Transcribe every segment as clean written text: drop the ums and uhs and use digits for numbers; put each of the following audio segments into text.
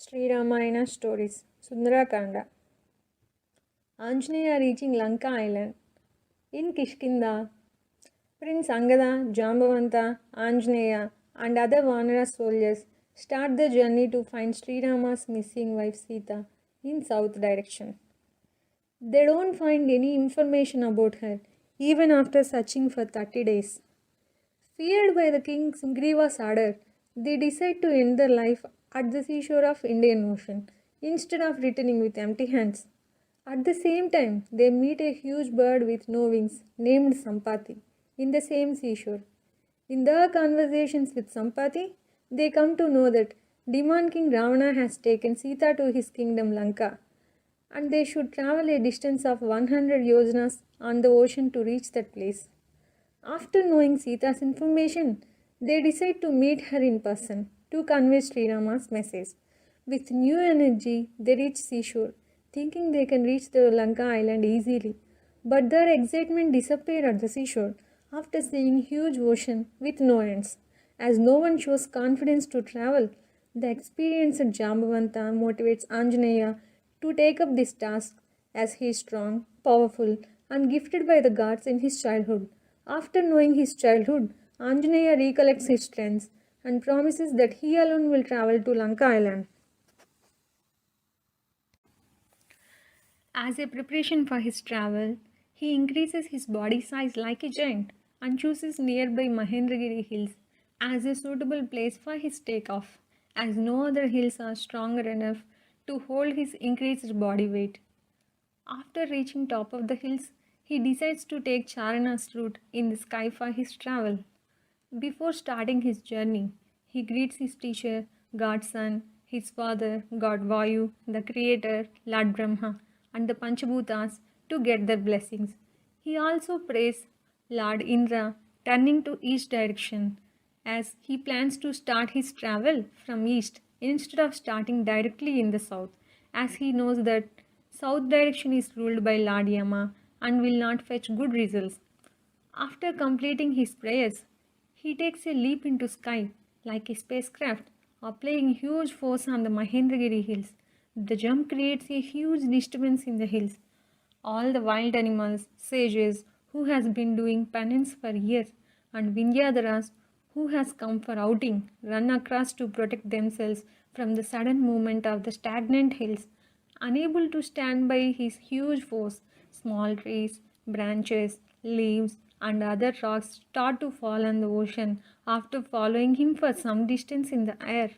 Sri Ramayana stories. Sundarakanda. Anjaneya reaching Lanka Island. In Kishkinda, Prince Angada, Jambavanta, Anjaneya, and other Vanara soldiers start the journey to find Sri Rama's missing wife Sita in south direction. They don't find any information about her, even after searching for 30 days. Feared by the king Sugriva's order, they decide to end their life at the seashore of Indian Ocean instead of returning with empty hands. At the same time, they meet a huge bird with no wings named Sampati in the same seashore. In their conversations with Sampati, they come to know that Demon King Ravana has taken Sita to his kingdom Lanka and they should travel a distance of 100 yojanas on the ocean to reach that place. After knowing Sita's information, they decide to meet her in person to convey Sri Rama's message. With new energy, they reach seashore, thinking they can reach the Lanka island easily. But their excitement disappeared at the seashore after seeing huge ocean with no ends. As no one shows confidence to travel, the experienced Jambavanta motivates Anjaneya to take up this task as he is strong, powerful, and gifted by the gods in his childhood. After knowing his childhood, Anjaneya recollects his strengths and promises that he alone will travel to Lanka Island. As a preparation for his travel, he increases his body size like a giant and chooses nearby Mahendragiri Hills as a suitable place for his takeoff, as no other hills are stronger enough to hold his increased body weight. After reaching top of the hills, he decides to take Charana's route in the sky for his travel. Before starting his journey, he greets his teacher, God's son, his father, God Vayu, the creator, Lord Brahma, and the Panchabhutas to get their blessings. He also prays Lord Indra, turning to east direction, as he plans to start his travel from east instead of starting directly in the south, as he knows that south direction is ruled by Lord Yama and will not fetch good results. After completing his prayers, he takes a leap into sky like a spacecraft, applying huge force on the Mahendragiri hills. The jump creates a huge disturbance in the hills. All the wild animals, sages who has been doing penance for years, and Vindyadharas who has come for outing, run across to protect themselves from the sudden movement of the stagnant hills. Unable to stand by his huge force, small trees, branches, leaves, and other rocks start to fall on the ocean after following him for some distance in the air.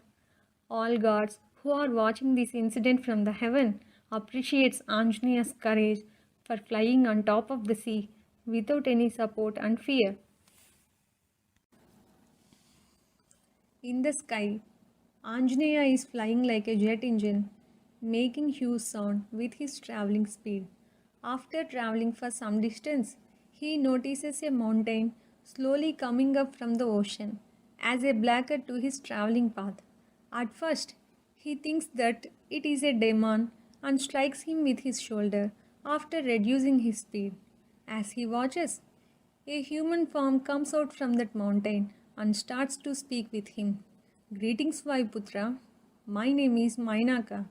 All gods who are watching this incident from the heaven appreciates Anjaneya's courage for flying on top of the sea without any support and fear. In the sky, Anjaneya is flying like a jet engine, making huge sound with his traveling speed. After traveling for some distance, he notices a mountain slowly coming up from the ocean as a blocker to his traveling path. At first, he thinks that it is a demon and strikes him with his shoulder after reducing his speed. As he watches, a human form comes out from that mountain and starts to speak with him. Greetings, Vaiputra. My name is Mainaka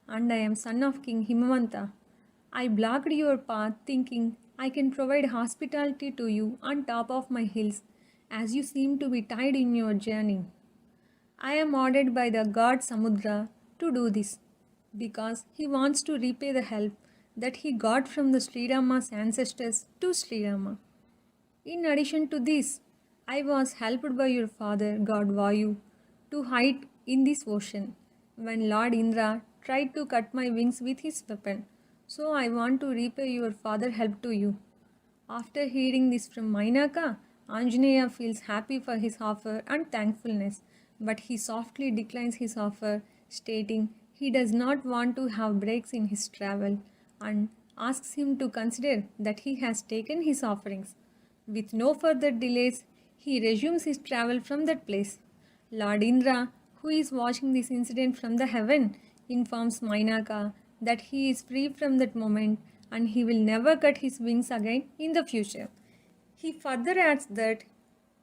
and I am son of King Himavanta. I blocked your path thinking I can provide hospitality to you on top of my hills as you seem to be tired in your journey. I am ordered by the god Samudra to do this because he wants to repay the help that he got from the Sri Rama's ancestors to Sri Rama. In addition to this, I was helped by your father, God Vayu, to hide in this ocean when Lord Indra tried to cut my wings with his weapon. So I want to repay your father's help to you. After hearing this from Mainaka, Anjaneya feels happy for his offer and thankfulness, but he softly declines his offer, stating he does not want to have breaks in his travel and asks him to consider that he has taken his offerings. With no further delays, he resumes his travel from that place. Lord Indra, who is watching this incident from the heaven, informs Mainaka that he is free from that moment and he will never cut his wings again in the future. He further adds that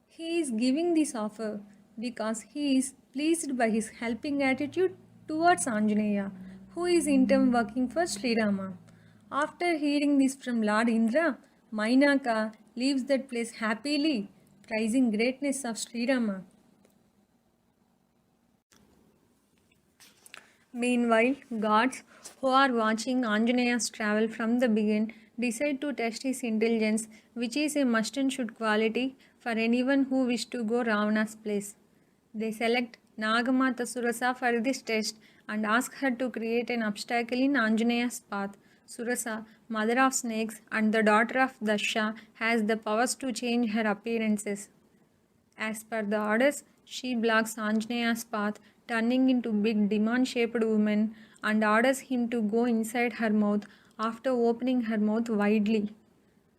he is giving this offer because he is pleased by his helping attitude towards Anjaneya, who is in turn working for Sri Rama. After hearing this from Lord Indra, Mainaka leaves that place happily, praising greatness of Sri Rama. Meanwhile, gods who are watching Anjaneya's travel from the beginning decide to test his intelligence, which is a must and should quality for anyone who wishes to go Ravana's place. They select Nagamata Surasa for this test and ask her to create an obstacle in Anjaneya's path. Surasa, mother of snakes and the daughter of Dasha, has the powers to change her appearances. As per the orders, she blocks Anjaneya's path, turning into big demon-shaped woman, and orders him to go inside her mouth after opening her mouth widely.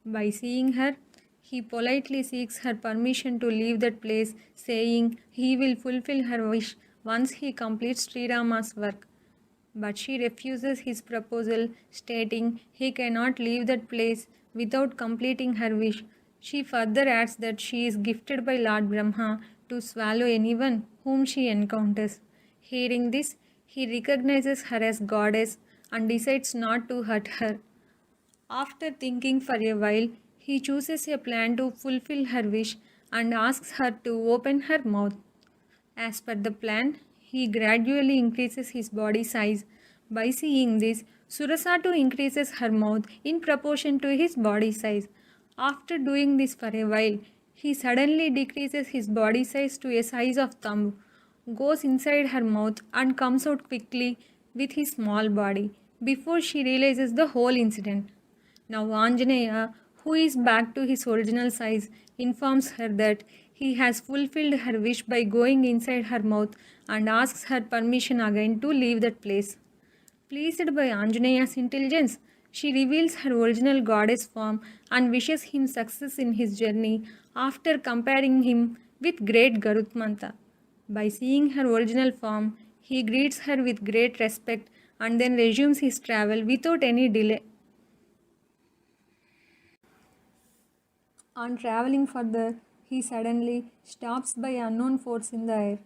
By seeing her, he politely seeks her permission to leave that place, saying he will fulfill her wish once he completes Sri Rama's work. But she refuses his proposal, stating he cannot leave that place without completing her wish. She further adds that she is gifted by Lord Brahma to swallow anyone whom she encounters. Hearing this, he recognizes her as goddess and decides not to hurt her. After thinking for a while, he chooses a plan to fulfill her wish and asks her to open her mouth. As per the plan, he gradually increases his body size. By seeing this, Surasatu increases her mouth in proportion to his body size. After doing this for a while, he suddenly decreases his body size to a size of thumb, goes inside her mouth and comes out quickly with his small body before she realizes the whole incident. Now Anjaneya, who is back to his original size, informs her that he has fulfilled her wish by going inside her mouth and asks her permission again to leave that place. Pleased by Anjaneya's intelligence, she reveals her original goddess form and wishes him success in his journey after comparing him with great Garutmanta. By seeing her original form, he greets her with great respect and then resumes his travel without any delay. On traveling further, he suddenly stops by unknown force in the air.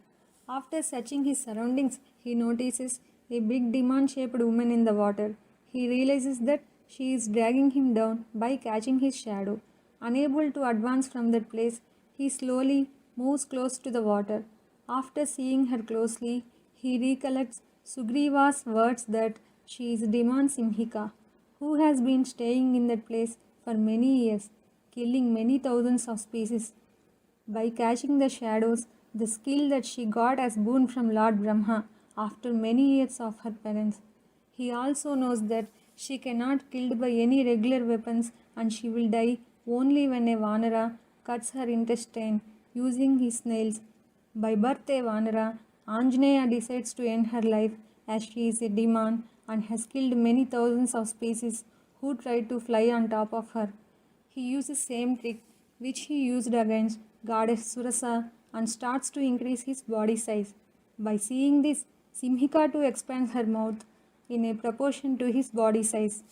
After searching his surroundings, he notices a big demon-shaped woman in the water. He realizes that she is dragging him down by catching his shadow. Unable to advance from that place, he slowly moves close to the water. After seeing her closely, he recollects Sugriva's words that she is Demon Simhika, who has been staying in that place for many years, killing many thousands of species. By catching the shadows, the skill that she got as boon from Lord Brahma after many years of her penance. He also knows that she cannot killed by any regular weapons and she will die only when a Vanara cuts her intestine using his nails. By birth a Vanara, Anjaneya decides to end her life as she is a demon and has killed many thousands of species who tried to fly on top of her. He uses same trick which he used against goddess Surasa and starts to increase his body size. By seeing this, Simhika too expands her mouth in a proportion to his body size.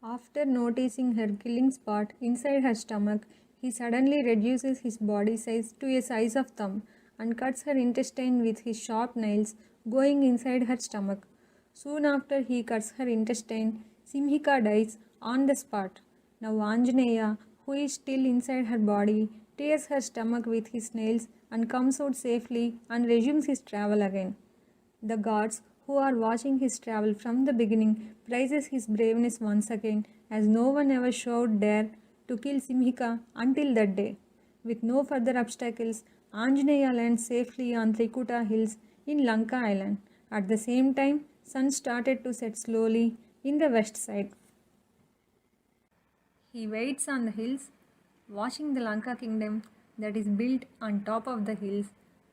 After noticing her killing spot inside her stomach, he suddenly reduces his body size to a size of thumb and cuts her intestine with his sharp nails going inside her stomach. Soon after he cuts her intestine, Simhika dies on the spot. Now Anjaneya, who is still inside her body, tears her stomach with his nails and comes out safely and resumes his travel again. The gods who are watching his travel from the beginning praises his braveness once again, as no one ever showed dare to kill Simhika until that day. With no further obstacles, Anjaneya lands safely on Trikuta hills in Lanka island. At the same time, sun started to set slowly in the west side. He waits on the hills, watching the Lanka kingdom that is built on top of the hills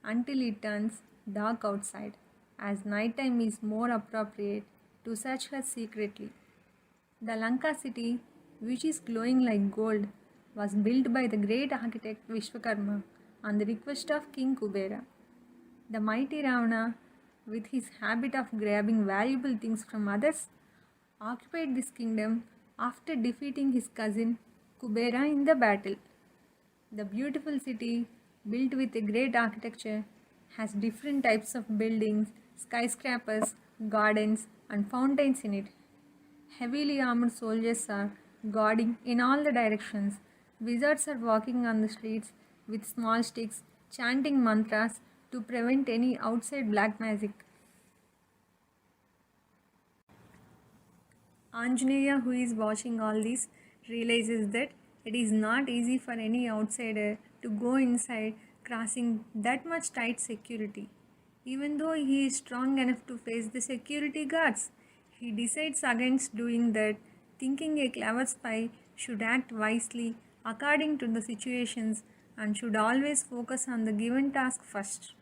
until it turns dark outside, as nighttime is more appropriate to search her secretly. The Lanka city, which is glowing like gold, was built by the great architect Vishwakarma on the request of King Kubera. The mighty Ravana, with his habit of grabbing valuable things from others, occupied this kingdom after defeating his cousin Kubera in the battle. The beautiful city built with a great architecture, has different types of buildings, skyscrapers, gardens, and fountains in it. Heavily armed soldiers are guarding in all the directions. Wizards are walking on the streets with small sticks, chanting mantras to prevent any outside black magic. Anjaneya, who is watching all this, realizes that it is not easy for any outsider to go inside crossing that much tight security. Even though he is strong enough to face the security guards, he decides against doing that, thinking a clever spy should act wisely according to the situations and should always focus on the given task first.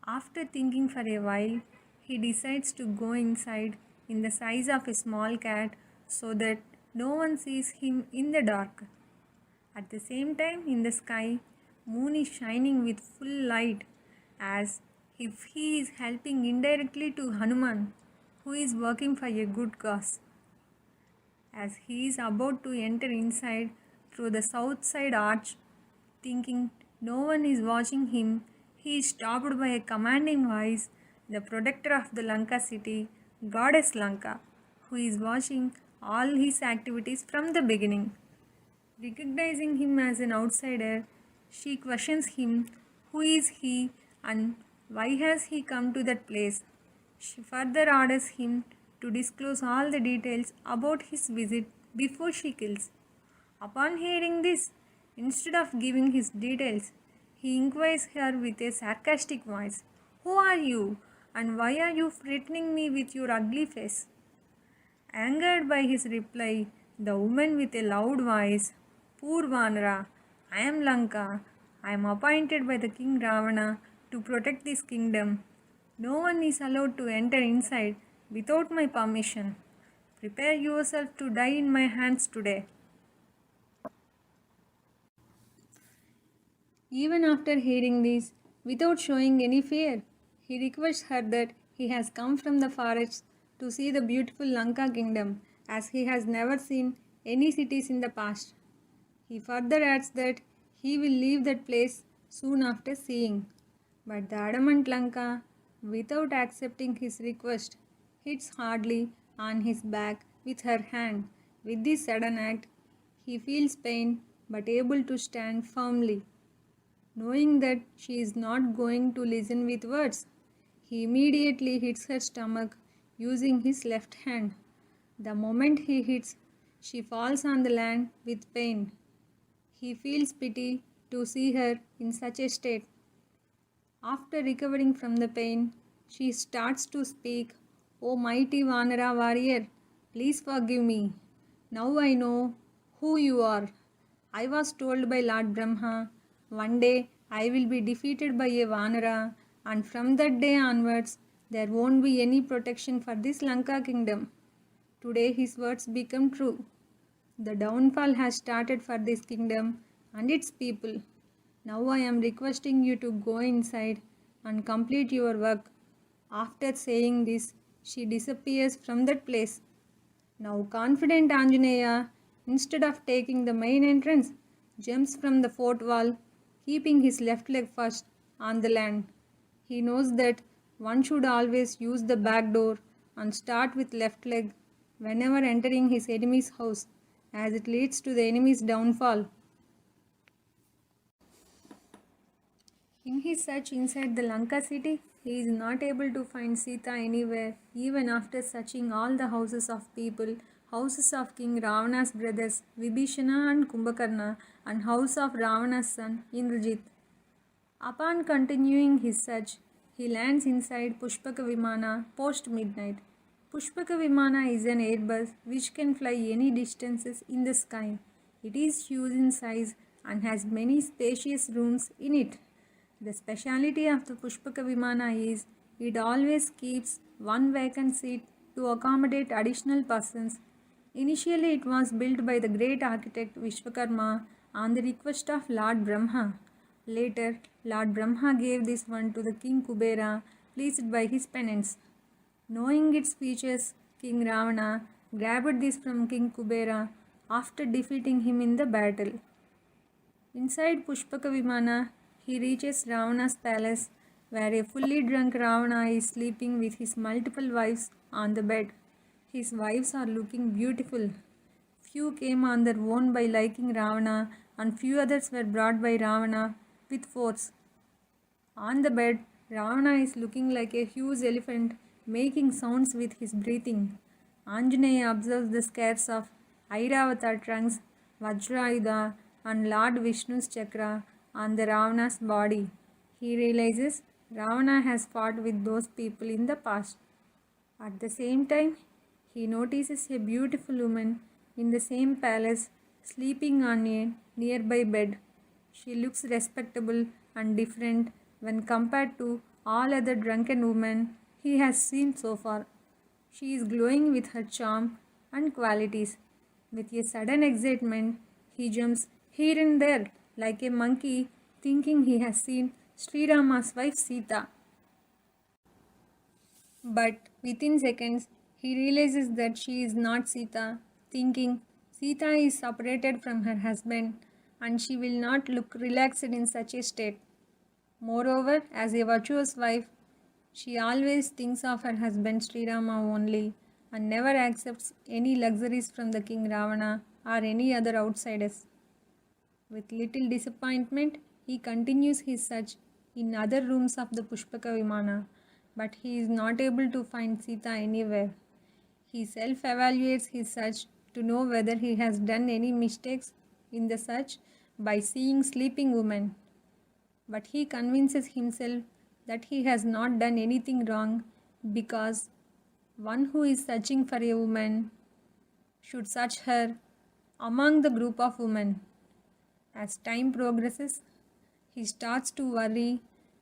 After thinking for a while, he decides to go inside in the size of a small cat so that no one sees him in the dark. At the same time, in the sky, moon is shining with full light as if he is helping indirectly to Hanuman, who is working for a good cause. As he is about to enter inside through the south side arch, thinking no one is watching him, he is stopped by a commanding voice, the protector of the Lanka city, Goddess Lanka, who is watching all his activities from the beginning. Recognizing him as an outsider, she questions him who is he and why has he come to that place. She further orders him to disclose all the details about his visit before she kills. Upon hearing this, instead of giving his details, he inquires her with a sarcastic voice, "Who are you, and why are you threatening me with your ugly face?" Angered by his reply, the woman with a loud voice, "Poor Vanara, I am Lanka. I am appointed by the king Ravana to protect this kingdom. No one is allowed to enter inside without my permission. Prepare yourself to die in my hands today." Even after hearing this, without showing any fear, he requests her that he has come from the forest to see the beautiful Lanka kingdom as he has never seen any cities in the past. He further adds that he will leave that place soon after seeing. But the adamant Lanka, without accepting his request, hits hardly on his back with her hand. With this sudden act, he feels pain but able to stand firmly. Knowing that she is not going to listen with words, he immediately hits her stomach using his left hand. The moment he hits, she falls on the land with pain. He feels pity to see her in such a state. After recovering from the pain, she starts to speak, "O mighty Vanara warrior, please forgive me. Now I know who you are. I was told by Lord Brahma, one day I will be defeated by a Vanara, and from that day onwards there won't be any protection for this Lanka kingdom." Today his words become true. The downfall has started for this kingdom and its people. Now I am requesting you to go inside and complete your work. After saying this, she disappears from that place. Now confident Anjaneya, instead of taking the main entrance, jumps from the fort wall, keeping his left leg first on the land. He knows that one should always use the back door and start with left leg whenever entering his enemy's house, as it leads to the enemy's downfall. In his search inside the Lanka city, he is not able to find Sita anywhere, even after searching all the houses of people, houses of King Ravana's brothers Vibhishana and Kumbhakarna, and house of Ravana's son Indrajit. Upon continuing his search, he lands inside Pushpaka Vimana post midnight. Pushpaka Vimana is an airbus which can fly any distances in the sky. It is huge in size and has many spacious rooms in it. The speciality of the Pushpaka Vimana is it always keeps one vacant seat to accommodate additional persons. Initially, it was built by the great architect Vishwakarma on the request of Lord Brahma. Later, Lord Brahma gave this one to the King Kubera, pleased by his penance. Knowing its features, King Ravana grabbed this from King Kubera after defeating him in the battle. Inside Pushpaka Vimana, He reaches Ravana's palace, where a fully drunk Ravana is sleeping with his multiple wives on the bed. His wives are looking beautiful. Few came on their own by liking Ravana, and few others were brought by Ravana with force. On the bed, Ravana is looking like a huge elephant, making sounds with his breathing. Anjaneya observes the scars of Airavata trunks, Vajrayuda, and Lord Vishnu's chakra on the Ravana's body. He realizes Ravana has fought with those people in the past. At the same time, he notices a beautiful woman in the same palace sleeping on a nearby bed. She looks respectable and different when compared to all other drunken women he has seen so far. She is glowing with her charm and qualities. With a sudden excitement, he jumps here and there like a monkey, thinking he has seen Sri Rama's wife Sita. But within seconds, he realizes that she is not Sita, thinking Sita is separated from her husband and she will not look relaxed in such a state. Moreover, as a virtuous wife, she always thinks of her husband Sri Rama only and never accepts any luxuries from the king Ravana or any other outsiders. With little disappointment, he continues his search in other rooms of the Pushpaka Vimana, but he is not able to find Sita anywhere. He self-evaluates his search to know whether he has done any mistakes in the search by seeing sleeping women. But he convinces himself that he has not done anything wrong because one who is searching for a woman should search her among the group of women. As time progresses, he starts to worry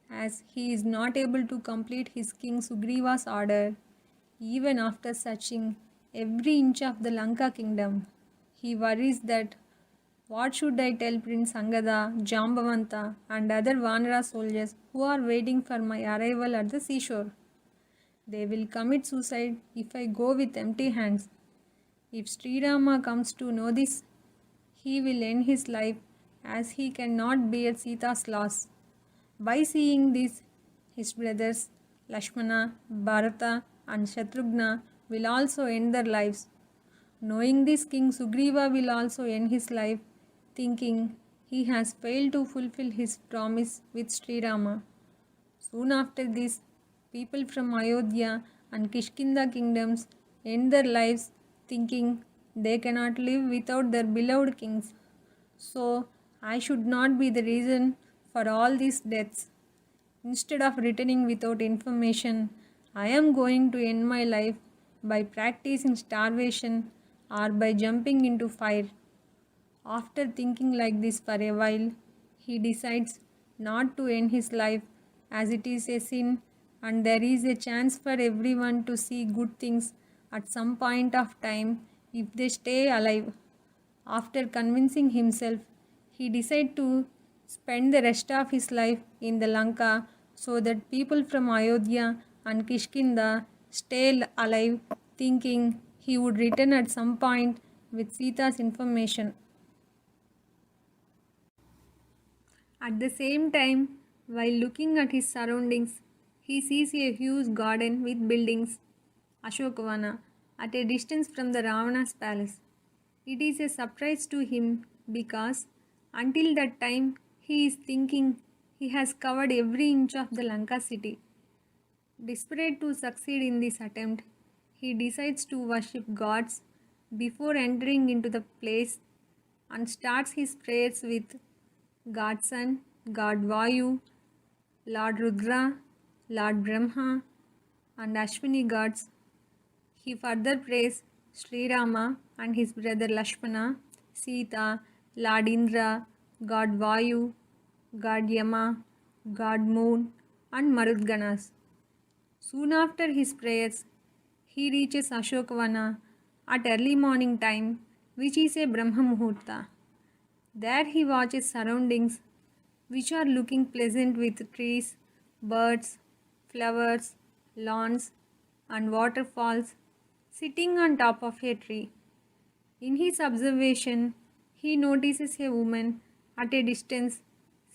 as he is not able to complete his king Sugriva's order even after searching every inch of the Lanka kingdom. He worries that what should I tell Prince Angada, Jambavanta and other Vanara soldiers who are waiting for my arrival at the seashore? They will commit suicide if I go with empty hands. If Sri Rama comes to know this, he will end his life as he cannot bear Sita's loss. By seeing this, his brothers Lakshmana, Bharata and Shatrughna will also end their lives. Knowing this, King Sugriva will also end his life, thinking he has failed to fulfill his promise with Sri Rama. Soon after this, people from Ayodhya and Kishkinda kingdoms end their lives thinking they cannot live without their beloved kings. So, I should not be the reason for all these deaths. Instead of returning without information, I am going to end my life by practicing starvation or by jumping into fire. After thinking like this for a while, he decides not to end his life as it is a sin and there is a chance for everyone to see good things at some point of time if they stay alive. After convincing himself, he decided to spend the rest of his life in the Lanka so that people from Ayodhya and Kishkinda stay alive, thinking he would return at some point with Sita's information. At the same time, while looking at his surroundings, he sees a huge garden with buildings, Ashokavana, at a distance from the Ravana's palace. It is a surprise to him because until that time he is thinking he has covered every inch of the Lanka city. Desperate to succeed in this attempt, he decides to worship gods before entering into the place and starts his prayers with God Sun, God Vayu, Lord Rudra, Lord Brahma, and Ashwini gods. He further prays Sri Rama and his brother Lakshmana, Sita, Lord Indra, God Vayu, God Yama, God Moon, and Marudganas. Soon after his prayers, he reaches Ashokavana at early morning time, which is a Brahma Muhurta. There he watches surroundings which are looking pleasant with trees, birds, flowers, lawns, and waterfalls sitting on top of a tree. In his observation, he notices a woman at a distance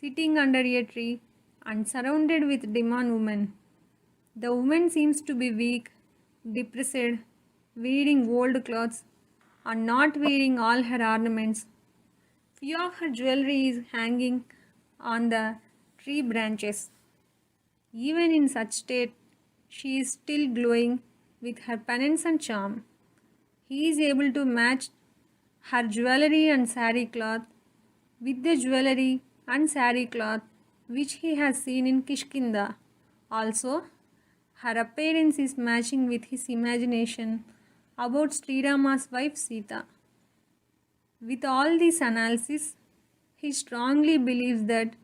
sitting under a tree and surrounded with demon women. The woman seems to be weak, depressed, wearing old clothes, and not wearing all her ornaments. Few of her jewelry is hanging on the tree branches. Even in such state, she is still glowing with her penance and charm. He is able to match her jewelry and sari cloth with the jewelry and sari cloth which he has seen in Kishkinda. Also, her appearance is matching with his imagination about Sri Rama's wife Sita. With all this analysis, he strongly believes that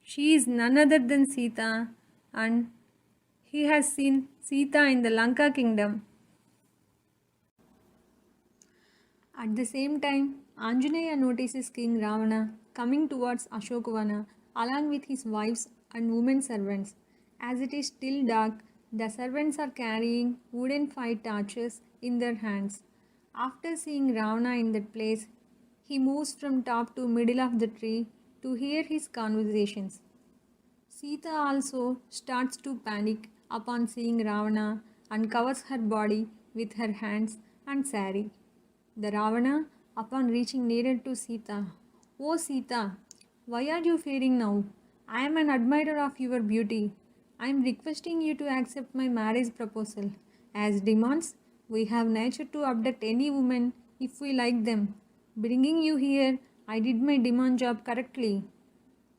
she is none other than Sita and he has seen Sita in the Lanka kingdom. At the same time, Anjaneya notices King Ravana coming towards Ashokavana along with his wives and women servants. As it is still dark, the servants are carrying wooden fire torches in their hands. After seeing Ravana in that place, he moves from top to middle of the tree to hear his conversations. Sita also starts to panic upon seeing Ravana and covers her body with her hands and sari. The Ravana, upon reaching nearer to Sita, "Oh Sita, why are you fearing now? I am an admirer of your beauty. I am requesting you to accept my marriage proposal. As demons, we have nature to abduct any woman if we like them. Bringing you here, I did my demon job correctly.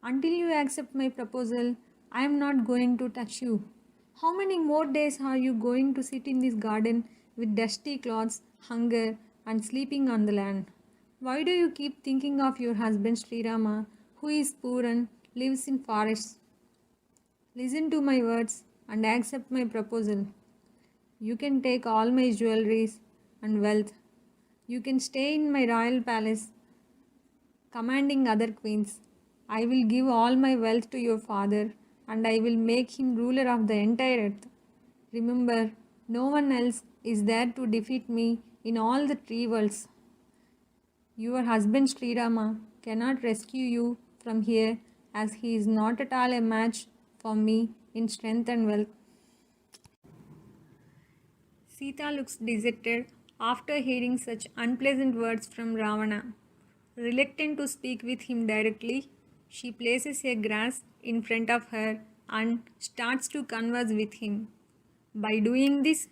Until you accept my proposal, I am not going to touch you. How many more days are you going to sit in this garden with dusty clothes, hunger, and sleeping on the land? Why do you keep thinking of your husband Sri Rama, who is poor and lives in forests? Listen to my words and accept my proposal. You can take all my jewelries and wealth. You can stay in my royal palace, commanding other queens. I will give all my wealth to your father, and I will make him ruler of the entire earth. Remember, no one else is there to defeat me in all the three worlds. Your husband Sri Rama cannot rescue you from here, as he is not at all a match for me in strength and wealth." Sita looks dejected after hearing such unpleasant words from Ravana. Reluctant to speak with him directly, she places a grass in front of her and starts to converse with him. By doing this,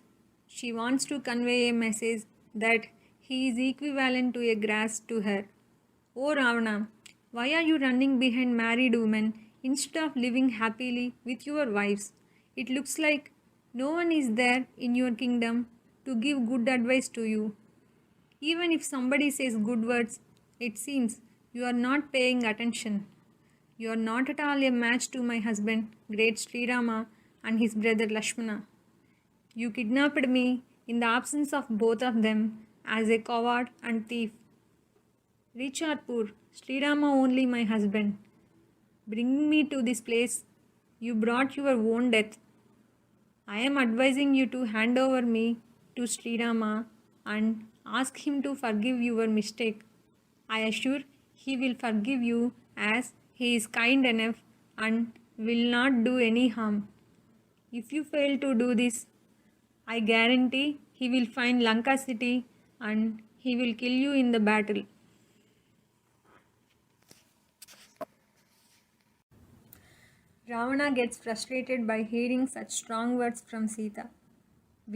she wants to convey a message that he is equivalent to a grass to her. "Oh Ravana, why are you running behind married women instead of living happily with your wives? It looks like no one is there in your kingdom to give good advice to you. Even if somebody says good words, it seems you are not paying attention. You are not at all a match to my husband, great Sri Rama, and his brother Lakshmana. You kidnapped me in the absence of both of them as a coward and thief. Rich or poor, Sri Rama only my husband. Bringing me to this place, you brought your own death. I am advising you to hand over me to Sri Rama and ask him to forgive your mistake. I assure he will forgive you as he is kind enough and will not do any harm. If you fail to do this, I guarantee he will find Lanka city and he will kill you in the battle." Ravana gets frustrated by hearing such strong words from Sita.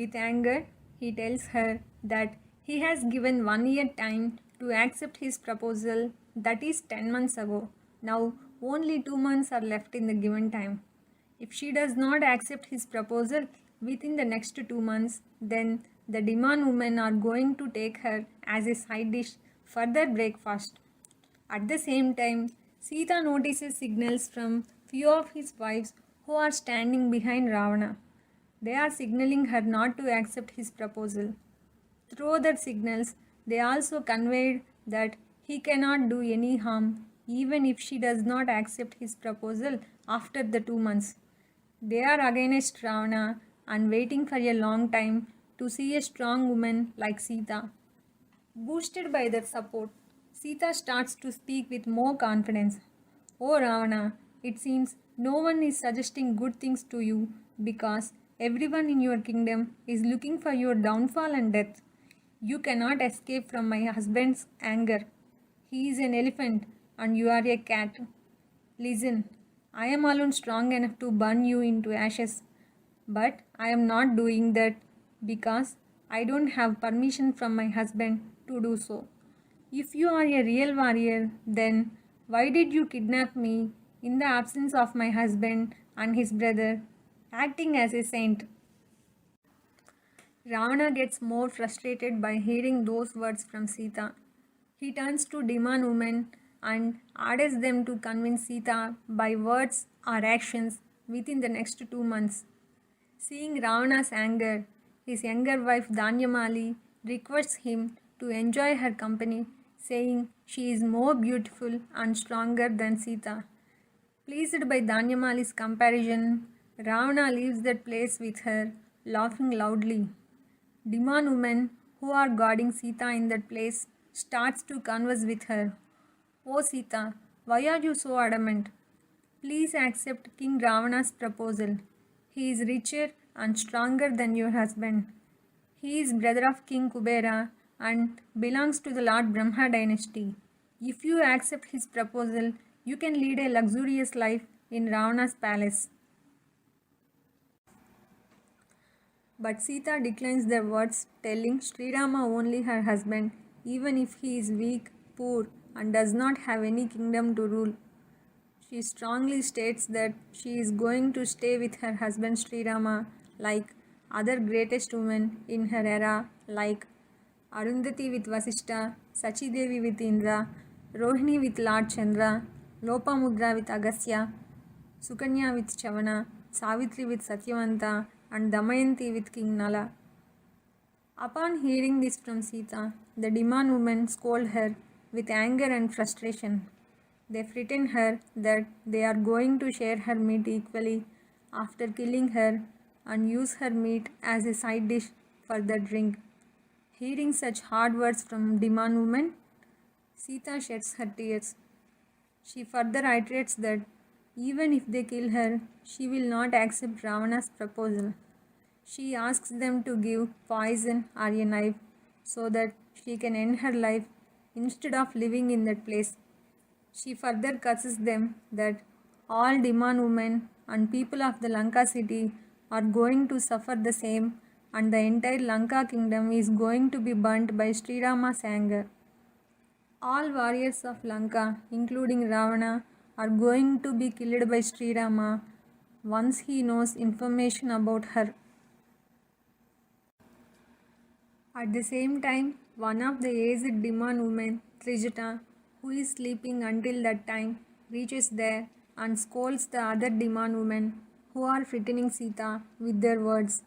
With anger, he tells her that he has given 1 year time to accept his proposal, that is 10 months ago. Now only 2 months are left in the given time. If she does not accept his proposal within the next 2 months, then the demand women are going to take her as a side dish for their breakfast. At the same time, Sita notices signals from few of his wives who are standing behind Ravana. They are signaling her not to accept his proposal. Through their signals, they also conveyed that he cannot do any harm even if she does not accept his proposal after the 2 months. They are against Ravana and waiting for a long time to see a strong woman like Sita. Boosted by their support, Sita starts to speak with more confidence. Oh Ravana, it seems no one is suggesting good things to you because everyone in your kingdom is looking for your downfall and death. You cannot escape from my husband's anger. He is an elephant and you are a cat. Listen, I am alone strong enough to burn you into ashes, but I am not doing that because I don't have permission from my husband to do so. If you are a real warrior, then why did you kidnap me in the absence of my husband and his brother, acting as a saint? Ravana gets more frustrated by hearing those words from Sita. He turns to demand women and orders them to convince Sita by words or actions within the next 2 months. Seeing Ravana's anger, his younger wife Danyamali requests him to enjoy her company, saying she is more beautiful and stronger than Sita. Pleased by Danyamali's comparison, Ravana leaves that place with her, laughing loudly. Demand women who are guarding Sita in that place starts to converse with her. Oh Sita, why are you so adamant? Please accept King Ravana's proposal. He is richer and stronger than your husband. He is brother of King Kubera and belongs to the Lord Brahma dynasty. If you accept his proposal, you can lead a luxurious life in Ravana's palace. But Sita declines their words, telling Sri Rama only her husband, even if he is weak, poor, and does not have any kingdom to rule. She strongly states that she is going to stay with her husband Sri Rama like other greatest women in her era, like Arundhati with Vasishta, Sachi Devi with Indra, Rohini with Lord Chandra, Lopamudra with Agastya, Sukanya with Chavana, Savitri with Satyavanta, and Damayanti with King Nala. Upon hearing this from Sita, the demand women scold her with anger and frustration. They threaten her that they are going to share her meat equally after killing her and use her meat as a side dish for their drink. Hearing such hard words from demand women, Sita sheds her tears. She further iterates that even if they kill her, she will not accept Ravana's proposal. She asks them to give poison or a knife so that she can end her life instead of living in that place. She further curses them that all demand women and people of the Lanka city are going to suffer the same and the entire Lanka kingdom is going to be burnt by Sri Rama's anger. All warriors of Lanka, including Ravana, are going to be killed by Sri Rama once he knows information about her. At the same time, one of the aged demand women, Trijata, who is sleeping until that time, reaches there and scolds the other demand women who are threatening Sita with their words.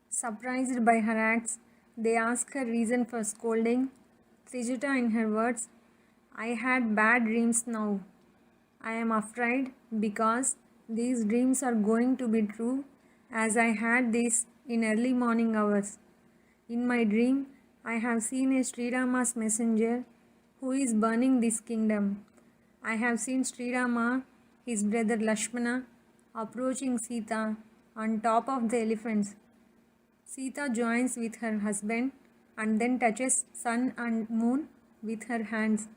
Surprised by her acts, they ask her reason for scolding. Trijata, in her words, I had bad dreams now. I am afraid because these dreams are going to be true as I had this in early morning hours. In my dream, I have seen a Sri Rama's messenger who is burning this kingdom. I have seen Sri Rama, his brother Lakshmana, approaching Sita on top of the elephants. Sita joins with her husband and then touches sun and moon with her hands.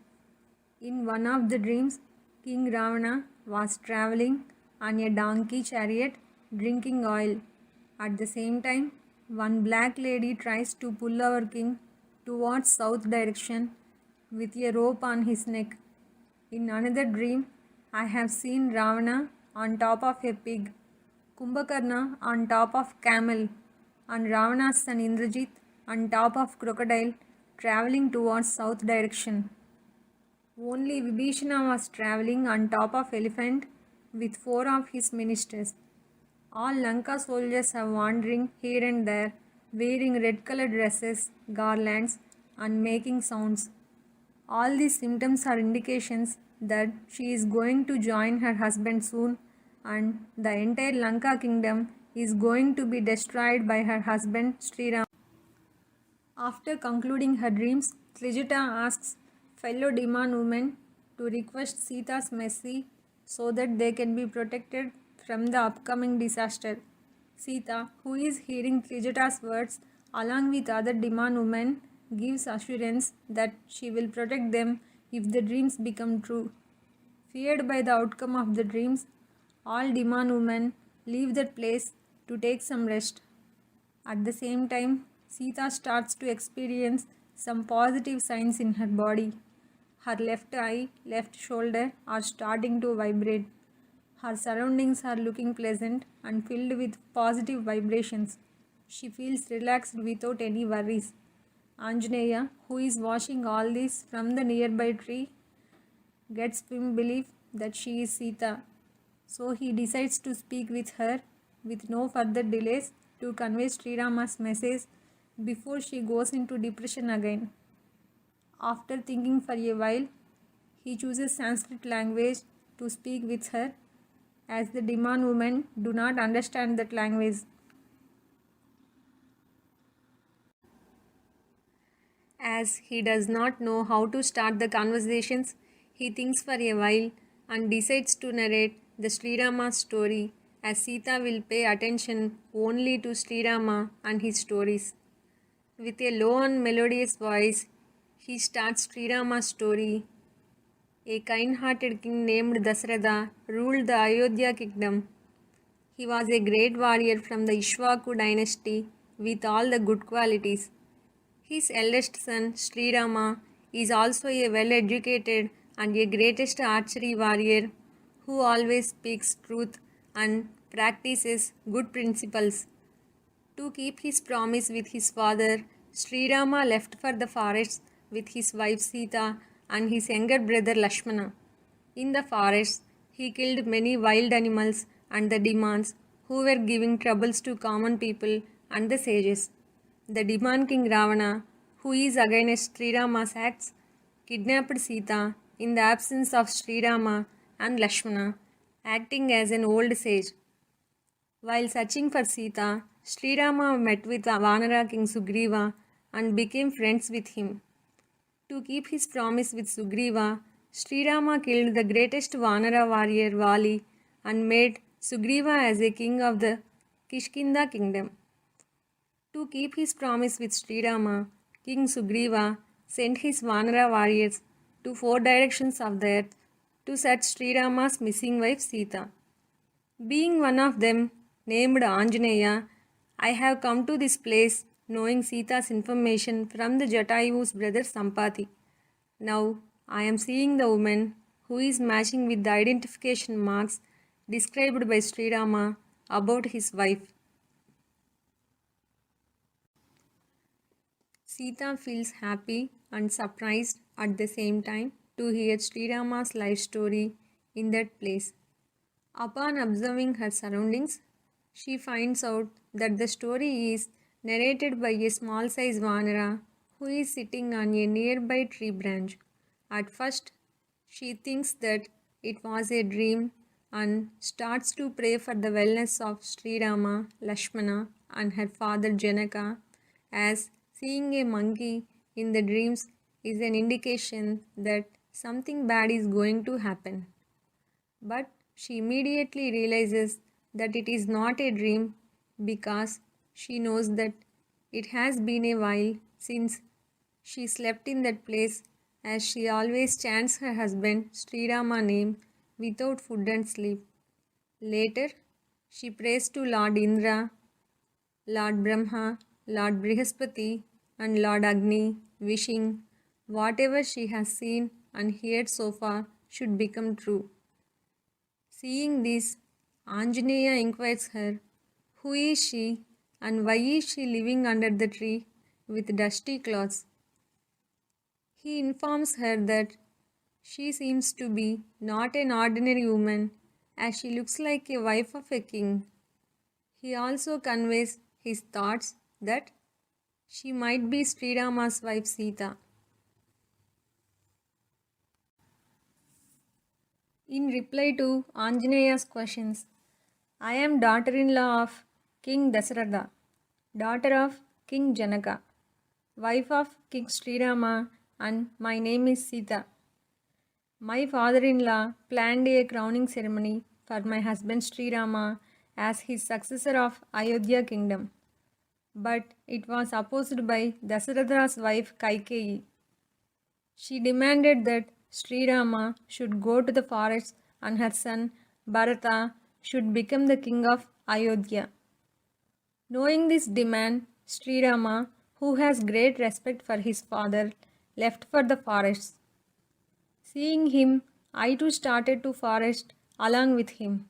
In one of the dreams, King Ravana was traveling on a donkey chariot drinking oil. At the same time, one black lady tries to pull our king towards south direction with a rope on his neck. In another dream, I have seen Ravana on top of a pig, Kumbhakarna on top of camel, and Ravana's son Indrajit on top of crocodile traveling towards south direction. Only Vibhishana was traveling on top of elephant with 4 of his ministers. All Lanka soldiers are wandering here and there, wearing red-colored dresses, garlands, and making sounds. All these symptoms are indications that she is going to join her husband soon and the entire Lanka kingdom is going to be destroyed by her husband Sri Ram. After concluding her dreams, Trijata asks fellow demand women to request Sita's mercy so that they can be protected from the upcoming disaster. Sita, who is hearing Trijata's words along with other demand women, gives assurance that she will protect them if the dreams become true. Feared by the outcome of the dreams, all demand women leave that place to take some rest. At the same time, Sita starts to experience some positive signs in her body. Her left eye, left shoulder are starting to vibrate. Her surroundings are looking pleasant and filled with positive vibrations. She feels relaxed without any worries. Anjaneya, who is watching all this from the nearby tree, gets firm belief that she is Sita. So he decides to speak with her with no further delays to convey Sri Rama's message before she goes into depression again. After thinking for a while, he chooses Sanskrit language to speak with her as the demand women do not understand that language. As he does not know how to start the conversations, he thinks for a while and decides to narrate the Sri Rama story as Sita will pay attention only to Sri Rama and his stories. With a low and melodious voice, he starts Sri Rama's story. A kind-hearted king named Dasratha ruled the Ayodhya kingdom. He was a great warrior from the Ishwaku dynasty with all the good qualities. His eldest son, Sri Rama, is also a well-educated and a greatest archery warrior who always speaks truth and practices good principles. To keep his promise with his father, Sri Rama left for the forests with his wife Sita and his younger brother Lakshmana. In the forests, he killed many wild animals and the demons who were giving troubles to common people and the sages. The demand king Ravana, who is against Sri Rama's acts, kidnapped Sita in the absence of Sri Rama and Lakshmana, acting as an old sage. While searching for Sita, Sri Rama met with Vanara king Sugriva and became friends with him. To keep his promise with Sugriva, Sri Rama killed the greatest Vanara warrior Vali and made Sugriva as a king of the Kishkinda kingdom. To keep his promise with Sri Rama, King Sugriva sent his Vanara warriors to 4 directions of the earth to search Sri Rama's missing wife Sita. Being one of them, named Anjaneya, I have come to this place knowing Sita's information from the Jatayu's brother Sampati. Now I am seeing the woman who is matching with the identification marks described by Sri Rama about his wife. Sita feels happy and surprised at the same time to hear Sri Rama's life story in that place. Upon observing her surroundings, she finds out that the story is narrated by a small-sized Vanara who is sitting on a nearby tree branch. At first, she thinks that it was a dream and starts to pray for the wellness of Sri Rama, Lakshmana and her father Janaka, as seeing a monkey in the dreams is an indication that something bad is going to happen. But she immediately realizes that it is not a dream because she knows that it has been a while since she slept in that place, as she always chants her husband Sri Rama name without food and sleep. Later, she prays to Lord Indra, Lord Brahma, Lord Brihaspati and Lord Agni, wishing whatever she has seen and heard so far should become true. Seeing this, Anjaneya inquires her, who is she and why is she living under the tree with dusty clothes? He informs her that she seems to be not an ordinary woman as she looks like a wife of a king. He also conveys his thoughts that she might be Sri Rama's wife Sita. In reply to Anjaneya's questions, I am daughter-in-law of King Dasratha, daughter of King Janaka, wife of King Sri Rama, and my name is Sita. My father-in-law planned a crowning ceremony for my husband Sri Rama as his successor of Ayodhya kingdom, but it was opposed by Dasaratha's wife Kaikeyi. She demanded that Sri Rama should go to the forest and her son Bharata should become the king of Ayodhya. Knowing this demand, Sri Rama, who has great respect for his father, left for the forest. Seeing him, I too started to forest along with him.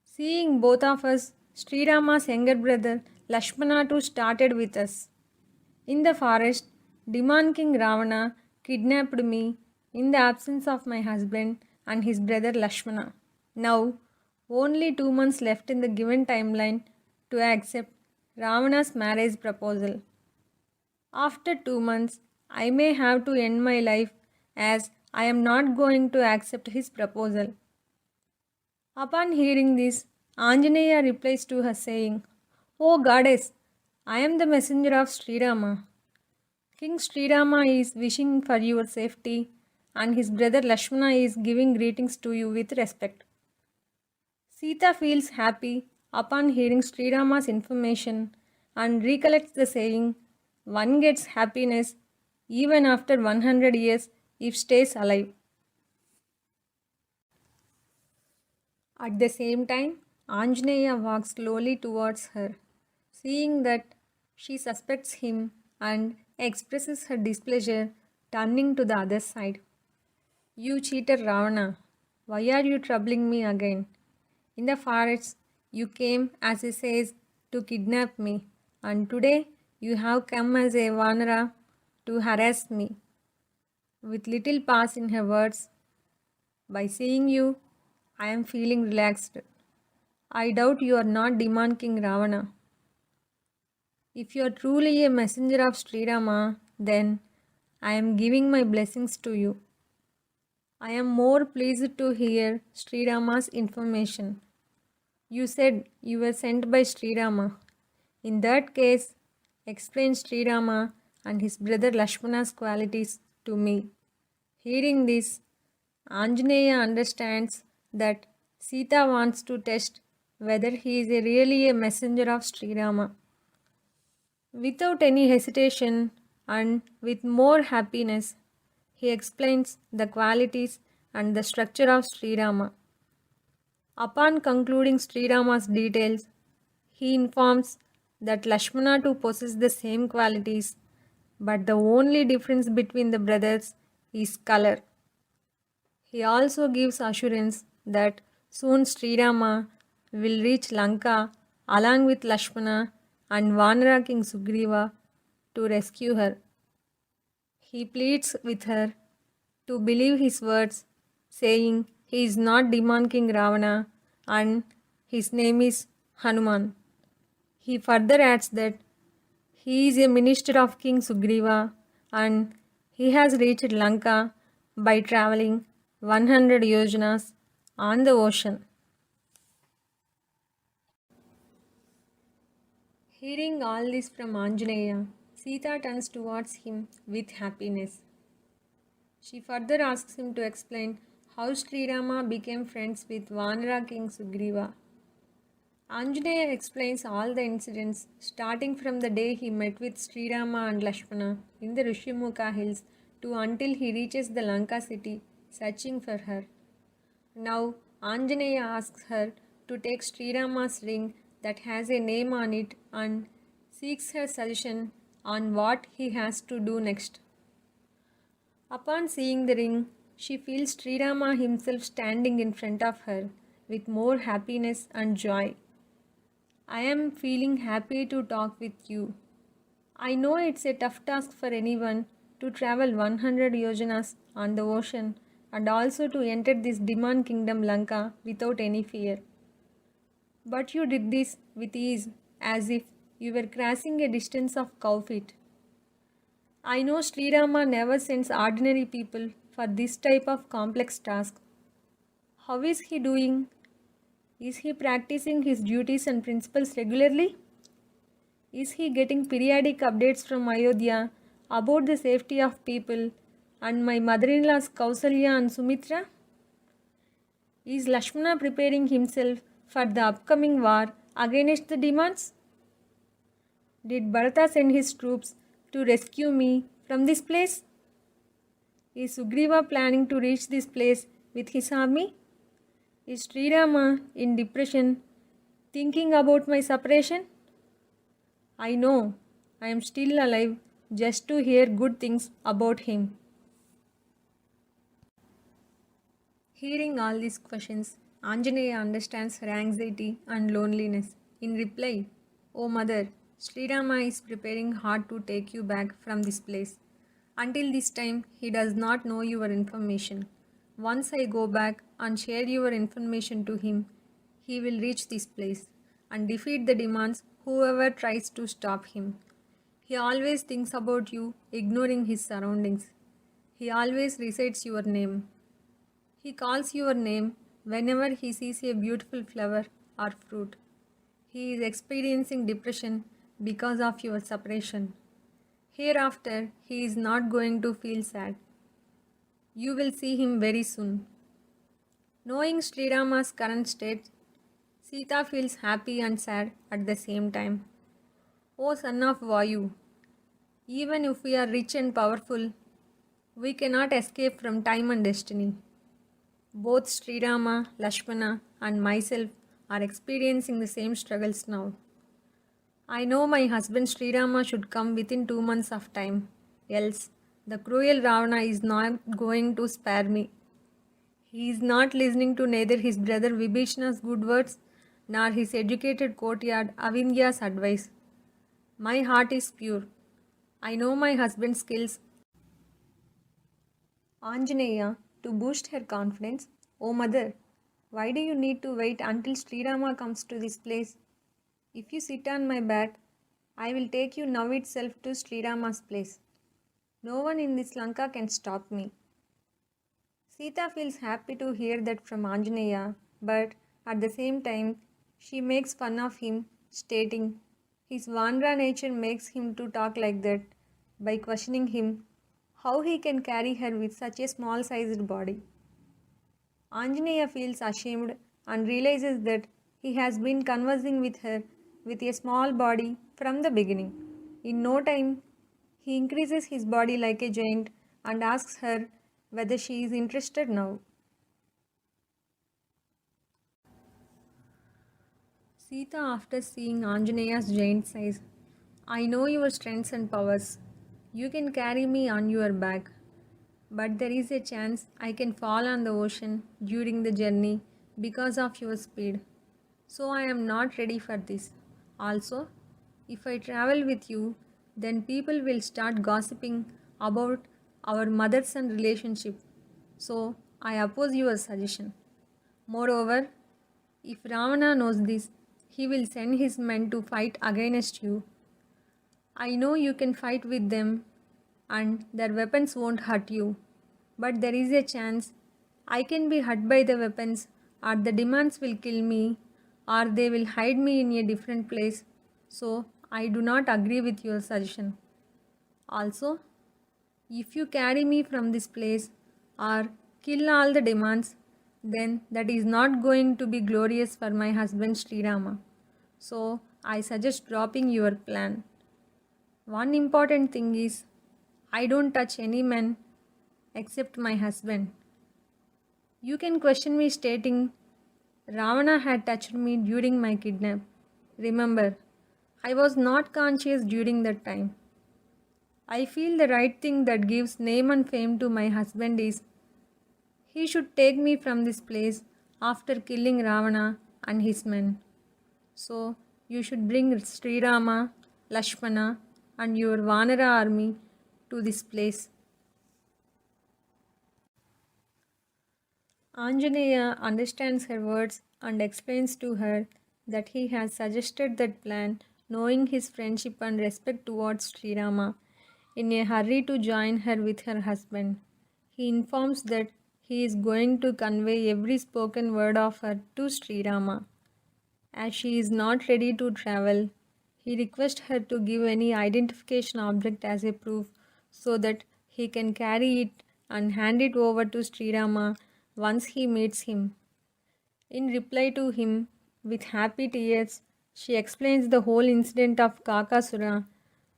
Seeing both of us, Sri Rama's younger brother Lakshmana too started with us. In the forest, Demon King Ravana kidnapped me in the absence of my husband and his brother Lakshmana. Now, only 2 months left in the given timeline to accept Ravana's marriage proposal. After 2 months, I may have to end my life as I am not going to accept his proposal. Upon hearing this, Anjaneya replies to her saying, O goddess, I am the messenger of Sri Rama. King Sri Rama is wishing for your safety and his brother Lakshmana is giving greetings to you with respect. Sita feels happy upon hearing Sri Rama's information and recollects the saying, one gets happiness even after 100 years if stays alive. At the same time, Anjaneya walks slowly towards her, seeing that she suspects him and expresses her displeasure, turning to the other side. You cheated Ravana. Why are you troubling me again? In the forest, you came, as he says, to kidnap me, and today you have come as a Vanara to harass me. With little pause in her words, by seeing you, I am feeling relaxed. I doubt you are not Demon King Ravana. If you are truly a messenger of Sri Rama, then I am giving my blessings to you. I am more pleased to hear Sri Rama's information. You said you were sent by Sri Rama. In that case, explain Sri Rama and his brother Lakshmana's qualities to me. Hearing this, Anjaneya understands that Sita wants to test whether he is really a messenger of Sri Rama. Without any hesitation and with more happiness, he explains the qualities and the structure of Sri Rama. Upon concluding Sri Rama's details, he informs that Lakshmana too possesses the same qualities, but the only difference between the brothers is color. He also gives assurance that soon Sri Rama will reach Lanka along with Lakshmana and Vanara King Sugriva to rescue her. He pleads with her to believe his words, saying he is not Demon King Ravana and his name is Hanuman. He further adds that he is a minister of King Sugriva and he has reached Lanka by traveling 100 yojanas on the ocean. Hearing all this from Anjaneya, Sita turns towards him with happiness. She further asks him to explain how Sri Rama became friends with Vanara King Sugriva. Anjaneya explains all the incidents starting from the day he met with Sri Rama and Lakshmana in the Rishimukha hills to until he reaches the Lanka city searching for her. Now Anjaneya asks her to take Sri Rama's ring that has a name on it and seeks her suggestion on what he has to do next. Upon seeing the ring, she feels Sri Rama himself standing in front of her with more happiness and joy. I am feeling happy to talk with you. I know it's a tough task for anyone to travel 100 yojanas on the ocean and also to enter this Demon kingdom Lanka without any fear. But you did this with ease, as if you were crossing a distance of cow feet. I know Sri Rama never sends ordinary people for this type of complex task. How is he doing? Is he practicing his duties and principles regularly? Is he getting periodic updates from Ayodhya about the safety of people And my mother-in-laws Kausalya and Sumitra? Is Lakshmana preparing himself for the upcoming war against the demons? Did Bharata send his troops to rescue me from this place? Is Sugriva planning to reach this place with his army? Is Sri Rama in depression thinking about my separation? I know I am still alive just to hear good things about him. Hearing all these questions, Anjaneya understands her anxiety and loneliness. In reply, O mother, Sri Rama is preparing hard to take you back from this place. Until this time, he does not know your information. Once I go back and share your information to him, he will reach this place and defeat the demons whoever tries to stop him. He always thinks about you, ignoring his surroundings. He always recites your name. He calls your name whenever he sees a beautiful flower or fruit. He is experiencing depression because of your separation. Hereafter, he is not going to feel sad. You will see him very soon. Knowing Sri Rama's current state, Sita feels happy and sad at the same time. O son of Vayu, even if we are rich and powerful, we cannot escape from time and destiny. Both Sri Rama, Lakshmana, and myself are experiencing the same struggles now. I know my husband Sri Rama should come within 2 months of time, else the cruel Ravana is not going to spare me. He is not listening to neither his brother Vibhishana's good words nor his educated courtyard Avindhya's advice. My heart is pure. I know my husband's skills. Anjaneya, to boost her confidence, O mother, why do you need to wait until Sri Rama comes to this place? If you sit on my back, I will take you now itself to Sri Rama's place. No one in this Lanka can stop me. Sita feels happy to hear that from Anjaneya, but at the same time, she makes fun of him, stating his Vandra nature makes him to talk like that by questioning him how he can carry her with such a small sized body. Anjaneya feels ashamed and realizes that he has been conversing with her with a small body from the beginning. In no time, he increases his body like a giant and asks her whether she is interested now. Sita, after seeing Anjaneya's giant size, I know your strengths and powers. You can carry me on your back, but there is a chance I can fall on the ocean during the journey because of your speed. So I am not ready for this. Also, if I travel with you, then people will start gossiping about our mother son relationship. So I oppose your suggestion. Moreover, if Ravana knows this, he will send his men to fight against you. I know you can fight with them and their weapons won't hurt you. But there is a chance I can be hurt by the weapons, or the demons will kill me, or they will hide me in a different place. So I do not agree with your suggestion. Also, if you carry me from this place or kill all the demons, then that is not going to be glorious for my husband Sri Rama. So I suggest dropping your plan. One important thing is I don't touch any man except my husband. You can question me stating Ravana had touched me during my kidnap. Remember, I was not conscious during that time. I feel the right thing that gives name and fame to my husband is he should take me from this place after killing Ravana and his men. So you should bring Sri Rama, Lakshmana and your Vanara army to this place. Anjaneya understands her words and explains to her that he has suggested that plan knowing his friendship and respect towards Sri Rama in a hurry to join her with her husband. He informs that he is going to convey every spoken word of her to Sri Rama. As she is not ready to travel, he requests her to give any identification object as a proof so that he can carry it and hand it over to Srirama once he meets him. In reply to him, with happy tears, she explains the whole incident of Kakasura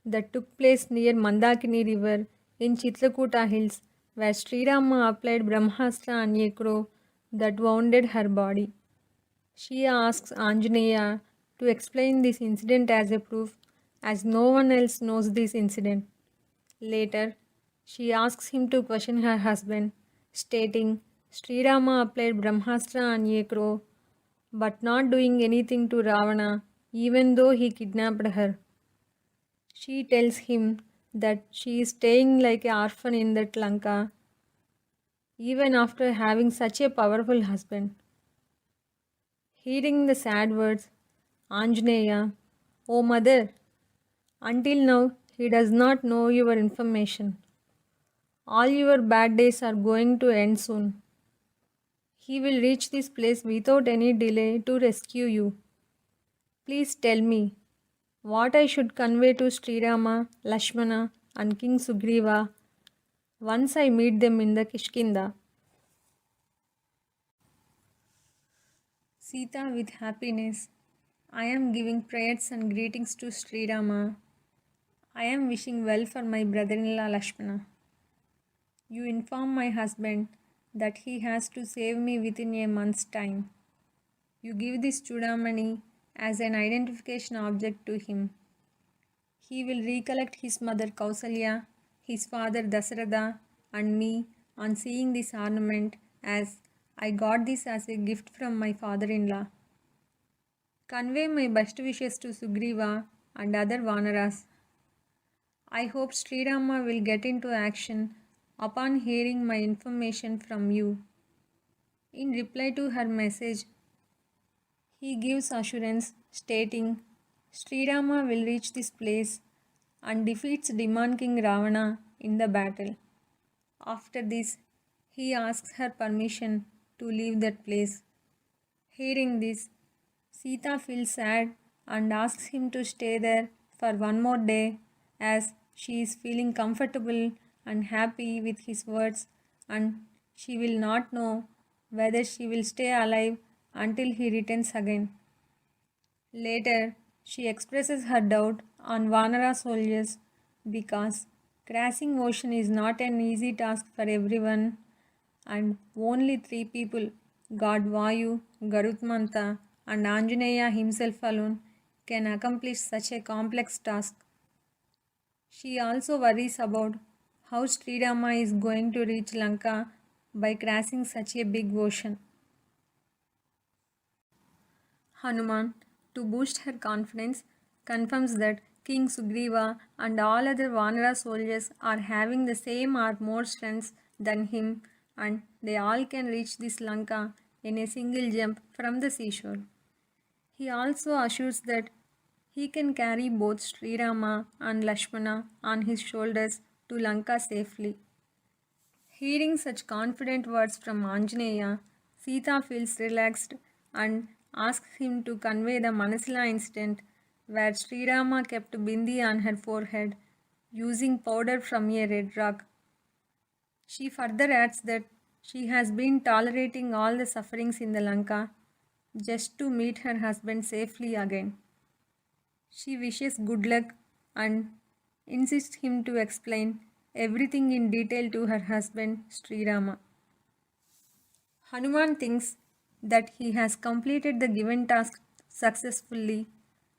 that took place near Mandakini river in Chitrakuta hills, where Srirama applied Brahmastra on a crow that wounded her body. She asks Anjaneya to explain this incident as a proof, as no one else knows this incident. Later, she asks him to question her husband, stating Srirama applied Brahmastra on a crow, but not doing anything to Ravana, even though he kidnapped her. She tells him that she is staying like an orphan in that Lanka, even after having such a powerful husband. Hearing the sad words, Anjaneya, O mother, until now he does not know your information. All your bad days are going to end soon. He will reach this place without any delay to rescue you. Please tell me what I should convey to Srirama, Lakshmana, and King Sugriva once I meet them in the Kishkinda. Sita with happiness. I am giving prayers and greetings to Srirama. I am wishing well for my brother-in-law Lakshmana. You inform my husband that he has to save me within a month's time. You give this Chudamani as an identification object to him. He will recollect his mother Kausalya, his father Dasaratha, and me on seeing this ornament, as I got this as a gift from my father-in-law. Convey my best wishes to Sugriva and other Vanaras. I hope Srirama will get into action upon hearing my information from you. In reply to her message, he gives assurance stating Srirama will reach this place and defeats Demon King Ravana in the battle. After this, he asks her permission to leave that place. Hearing this, Sita feels sad and asks him to stay there for one more day, as she is feeling comfortable and happy with his words, and she will not know whether she will stay alive until he returns again. Later, she expresses her doubt on Vanara soldiers because crossing ocean is not an easy task for everyone, and only 3 people, God Vayu, Garutmanta, and Anjaneya himself alone, can accomplish such a complex task. She also worries about how Srirama is going to reach Lanka by crossing such a big ocean. Hanuman, to boost her confidence, confirms that King Sugriva and all other Vanara soldiers are having the same or more strength than him, and they all can reach this Lanka in a single jump from the seashore. He also assures that he can carry both Srirama and Lakshmana on his shoulders to Lanka safely. Hearing such confident words from Anjaneya, Sita feels relaxed and asks him to convey the Manasila incident where Srirama kept bindi on her forehead using powder from a red rock. She further adds that she has been tolerating all the sufferings in the Lanka just to meet her husband safely again. She wishes good luck and insists him to explain everything in detail to her husband Srirama. Hanuman thinks that he has completed the given task successfully,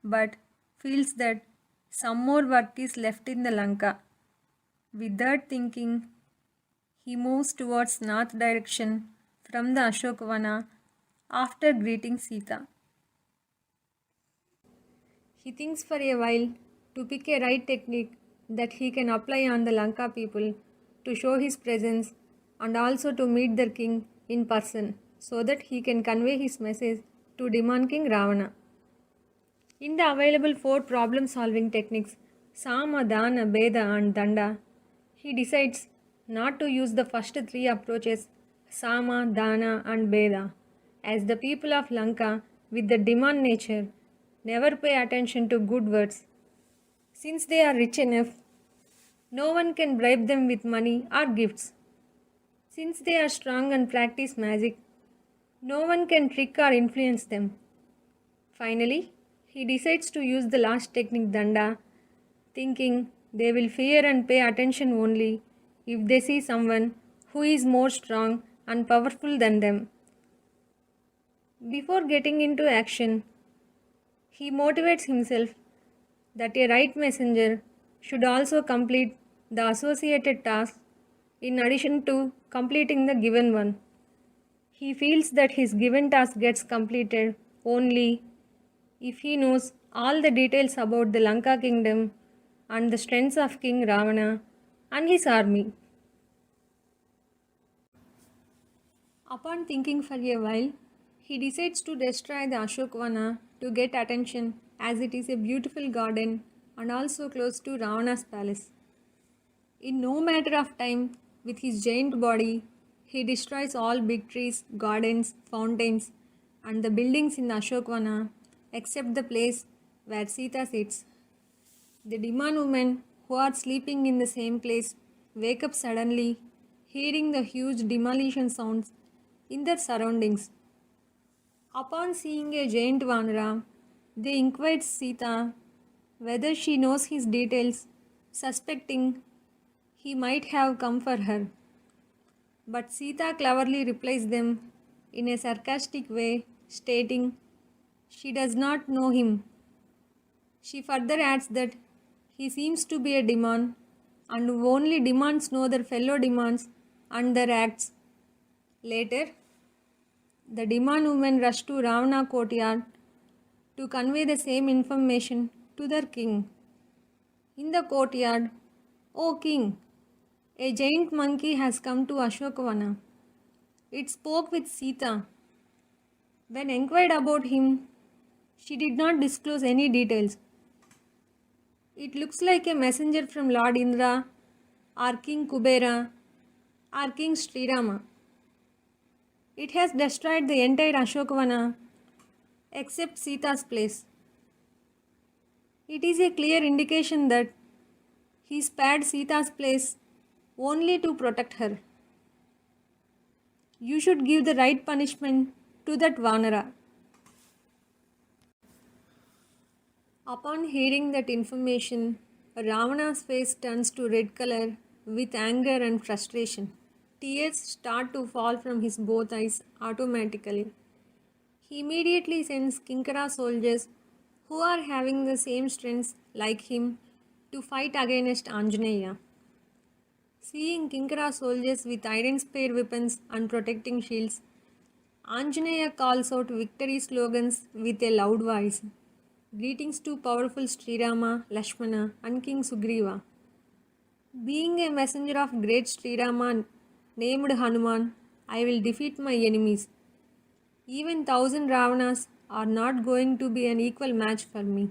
but feels that some more work is left in the Lanka. With that thinking, he moves towards north direction from the Ashokavana after greeting Sita. He thinks for a while to pick a right technique that he can apply on the Lanka people to show his presence and also to meet their king in person so that he can convey his message to Demon King Ravana. In the available 4 problem-solving techniques, Sama, Dana, Beda and Danda, he decides not to use the first 3 approaches, Sama, Dana and Beda, as the people of Lanka with the demand nature never pay attention to good words. Since they are rich enough, no one can bribe them with money or gifts. Since they are strong and practice magic, no one can trick or influence them. Finally, he decides to use the last technique Danda, thinking they will fear and pay attention only if they see someone who is more strong and powerful than them. Before getting into action, he motivates himself that a right messenger should also complete the associated task in addition to completing the given one. He feels that his given task gets completed only if he knows all the details about the Lanka kingdom and the strengths of King Ravana and his army. Upon thinking for a while, he decides to destroy the Ashokvana to get attention as it is a beautiful garden and also close to Ravana's palace. In no matter of time, with his giant body, he destroys all big trees, gardens, fountains, and the buildings in the Ashokvana except the place where Sita sits. The Diman women who are sleeping in the same place wake up suddenly, hearing the huge demolition sounds in their surroundings. Upon seeing a giant Vanara, they inquire Sita whether she knows his details, suspecting he might have come for her. But Sita cleverly replies them in a sarcastic way, stating she does not know him. She further adds that he seems to be a demon and only demons know their fellow demons and their acts. Later, the demon women rush to Ravana courtyard to convey the same information to their king. In the courtyard, O king, a giant monkey has come to Ashokavana. It spoke with Sita. When inquired about him, she did not disclose any details. It looks like a messenger from Lord Indra, or King Kubera, or King Srirama. It has destroyed the entire Ashokavana except Sita's place. It is a clear indication that he spared Sita's place only to protect her. You should give the right punishment to that Vanara. Upon hearing that information, Ravana's face turns to red color with anger and frustration. Tears start to fall from his both eyes automatically. He immediately sends Kinkara soldiers who are having the same strengths like him to fight against Anjaneya. Seeing Kinkara soldiers with iron spear weapons and protecting shields, Anjaneya calls out victory slogans with a loud voice. Greetings to powerful Srirama, Lakshmana, and King Sugriva. Being a messenger of great Srirama named Hanuman, I will defeat my enemies. Even 1,000 Ravanas are not going to be an equal match for me.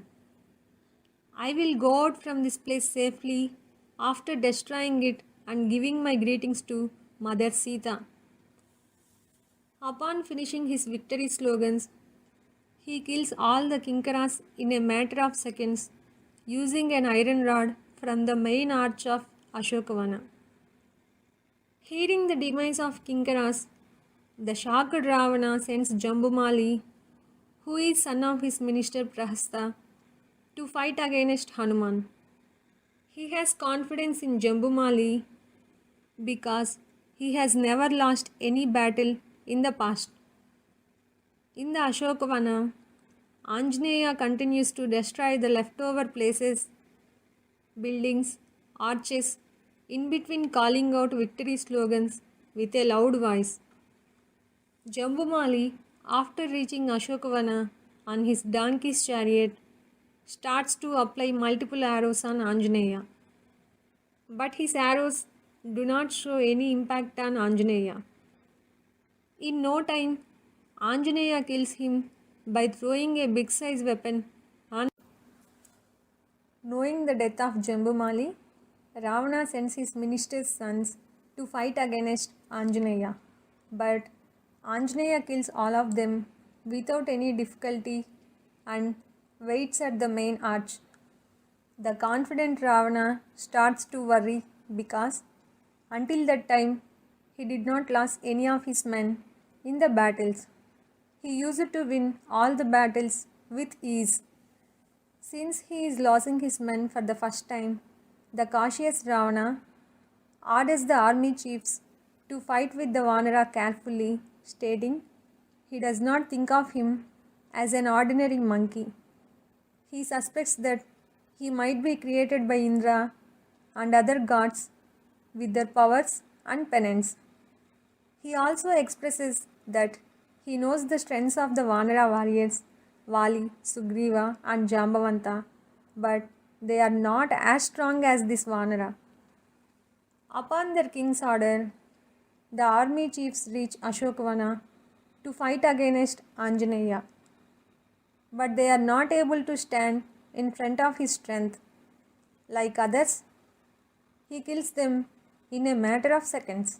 I will go out from this place safely after destroying it and giving my greetings to Mother Sita. Upon finishing his victory slogans, he kills all the Kinkaras in a matter of seconds using an iron rod from the main arch of Ashokavana. Hearing the demise of Kinkaras, the shocked Ravana sends Jambumali, who is son of his minister Prahasta, to fight against Hanuman. He has confidence in Jambumali because he has never lost any battle in the past. In the Ashokavana, Anjaneya continues to destroy the leftover places, buildings, arches, in between calling out victory slogans with a loud voice. Jambumali, after reaching Ashokavana on his donkey's chariot, starts to apply multiple arrows on Anjaneya. But his arrows do not show any impact on Anjaneya. In no time, Anjaneya kills him by throwing a big size weapon on. Knowing the death of Jambumali, Ravana sends his minister's sons to fight against Anjaneya. But Anjaneya kills all of them without any difficulty and waits at the main arch. The confident Ravana starts to worry because until that time he did not lose any of his men in the battles. He used to win all the battles with ease. Since he is losing his men for the first time, the cautious Ravana orders the army chiefs to fight with the Vanara carefully, stating he does not think of him as an ordinary monkey. He suspects that he might be created by Indra and other gods with their powers and penance. He also expresses that he knows the strengths of the Vanara warriors Vali, Sugriva, and Jambavanta, but they are not as strong as this Vanara. Upon their king's order, the army chiefs reach Ashokavana to fight against Anjaneya, but they are not able to stand in front of his strength. Like others, he kills them in a matter of seconds.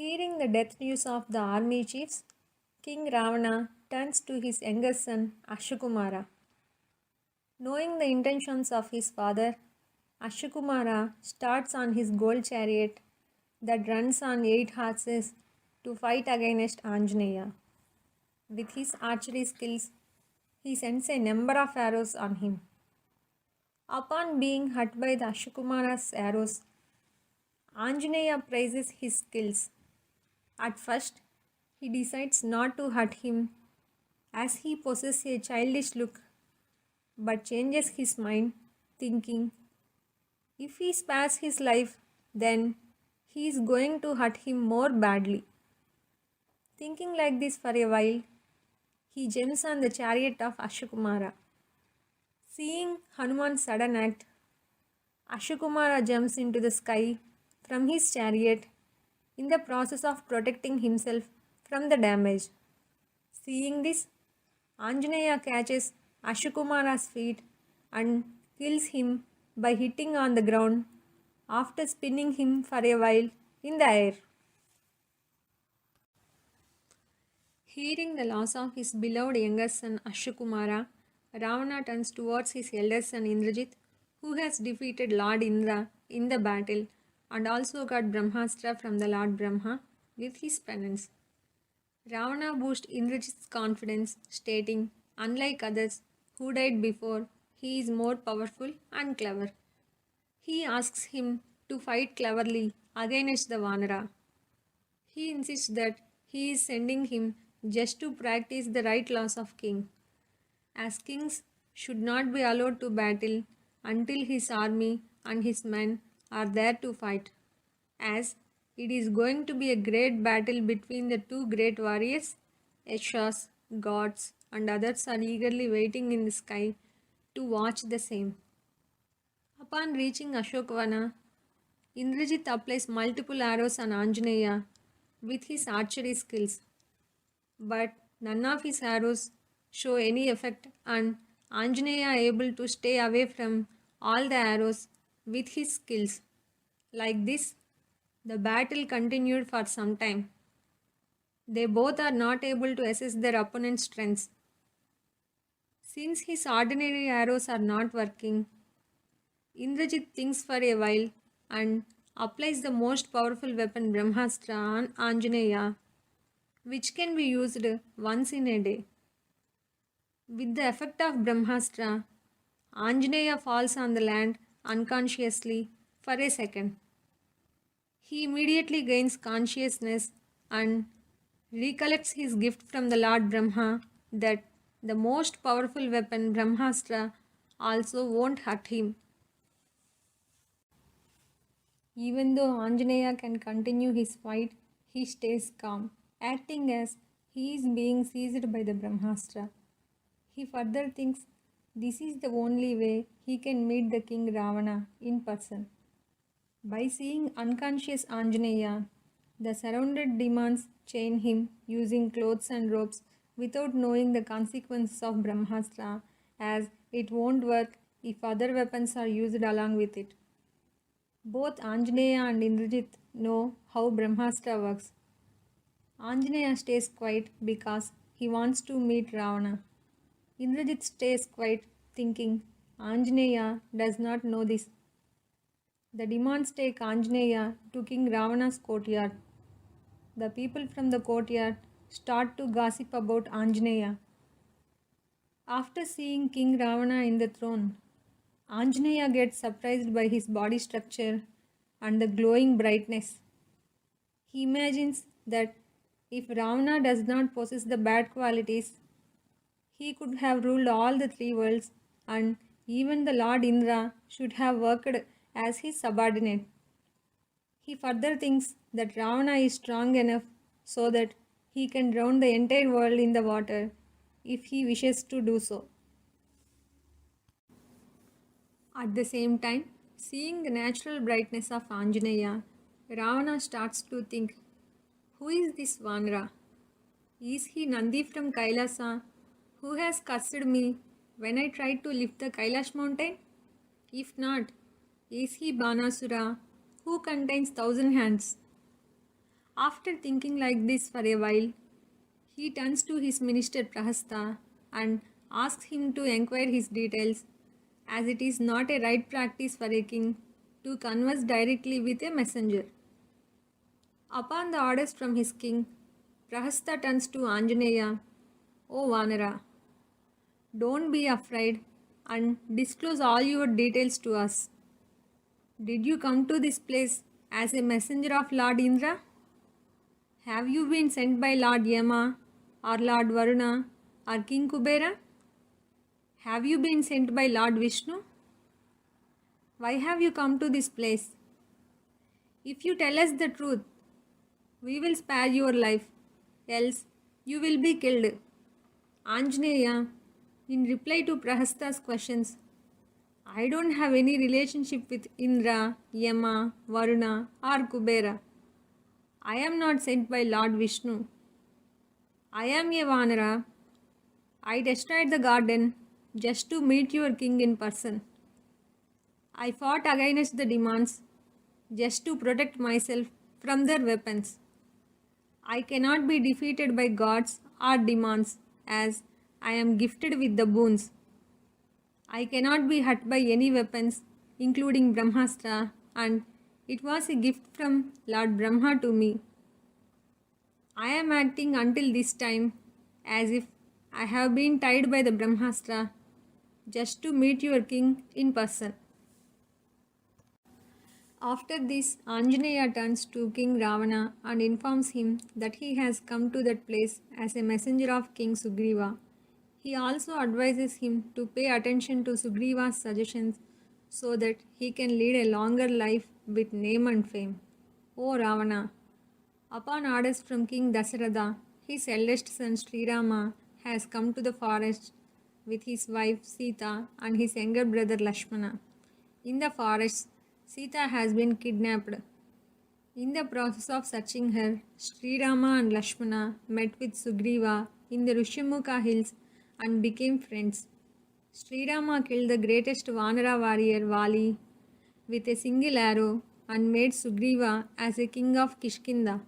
Hearing the death news of the army chiefs, King Ravana turns to his younger son Ashukumara. Knowing the intentions of his father, Ashukumara starts on his gold chariot that runs on 8 horses to fight against Anjaneya. With his archery skills, he sends a number of arrows on him. Upon being hurt by the Ashukumara's arrows, Anjaneya praises his skills. At first, he decides not to hurt him as he possesses a childish look, but changes his mind, thinking if he spares his life, then he is going to hurt him more badly. Thinking like this for a while, he jumps on the chariot of Ashukumara. Seeing Hanuman's sudden act, Ashukumara jumps into the sky from his chariot in the process of protecting himself from the damage. Seeing this, Anjaneya catches Ashukumara's feet and kills him by hitting on the ground after spinning him for a while in the air. Hearing the loss of his beloved younger son Ashukumara, Ravana turns towards his elder son Indrajit, who has defeated Lord Indra in the battle and also got Brahmastra from the Lord Brahma with his penance. Ravana boosts Indrajit's confidence, stating, unlike others who died before, he is more powerful and clever. He asks him to fight cleverly against the Vanara. He insists that he is sending him just to practice the right laws of king, as kings should not be allowed to battle until his army and his men are there to fight, as it is going to be a great battle between the two great warriors. Yashas, gods, and others are eagerly waiting in the sky to watch the same. Upon reaching Ashokavana, Indrajit applies multiple arrows on Anjaneya with his archery skills, but none of his arrows show any effect and Anjaneya able to stay away from all the arrows with his skills. Like this, the battle continued for some time. They both are not able to assess their opponent's strengths. Since his ordinary arrows are not working, Indrajit thinks for a while and applies the most powerful weapon Brahmastra on Anjaneya, which can be used once in a day. With the effect of Brahmastra, Anjaneya falls on the land unconsciously for a second. He immediately gains consciousness and recollects his gift from the Lord Brahma that the most powerful weapon Brahmastra also won't hurt him. Even though Anjaneya can continue his fight, he stays calm, acting as he is being seized by the Brahmastra. He further thinks this is the only way he can meet the king Ravana in person. By seeing unconscious Anjaneya, the surrounded demons chain him using clothes and ropes without knowing the consequences of Brahmastra, as it won't work if other weapons are used along with it. Both Anjaneya and Indrajit know how Brahmastra works. Anjaneya stays quiet because he wants to meet Ravana. Indrajit stays quiet thinking Anjaneya does not know this. The demons take Anjaneya to King Ravana's courtyard. The people from the courtyard start to gossip about Anjaneya. After seeing King Ravana in the throne, Anjaneya gets surprised by his body structure and the glowing brightness. He imagines that if Ravana does not possess the bad qualities, he could have ruled all the three worlds, and even the Lord Indra should have worked as his subordinate. He further thinks that Ravana is strong enough so that he can drown the entire world in the water if he wishes to do so. At the same time, seeing the natural brightness of Anjaneya, Ravana starts to think, who is this Vanara? Is he Nandi from Kailasa, who has cursed me when I tried to lift the Kailash mountain? If not, is he Banasura, who contains 1,000 hands? After thinking like this for a while, he turns to his minister Prahasta and asks him to inquire his details, as it is not a right practice for a king to converse directly with a messenger. Upon the orders from his king, Prahasta turns to Anjaneya, O Vanara, don't be afraid and disclose all your details to us. Did you come to this place as a messenger of Lord Indra? Have you been sent by Lord Yama or Lord Varuna or King Kubera? Have you been sent by Lord Vishnu? Why have you come to this place? If you tell us the truth, we will spare your life, else you will be killed. Anjaneya, in reply to Prahasta's questions, I don't have any relationship with Indra, Yama, Varuna or Kubera. I am not sent by Lord Vishnu. I am a Vanara. I destroyed the garden just to meet your king in person. I fought against the demons just to protect myself from their weapons. I cannot be defeated by gods or demons as I am gifted with the boons. I cannot be hurt by any weapons, including Brahmastra, and it was a gift from Lord Brahma to me. I am acting until this time as if I have been tied by the Brahmastra just to meet your king in person. After this, Anjaneya turns to King Ravana and informs him that he has come to that place as a messenger of King Sugriva. He also advises him to pay attention to Sugriva's suggestions so that he can lead a longer life with name and fame. O Ravana, upon orders from King Dasaratha, his eldest son Sri Rama has come to the forest with his wife Sita and his younger brother Lakshmana. In the forest, Sita has been kidnapped. In the process of searching her, Sri Rama and Lakshmana met with Sugriva in the Rishyamukha hills and became friends. Sri Rama killed the greatest Vanara warrior Vali with a single arrow and made Sugriva as a king of Kishkinda.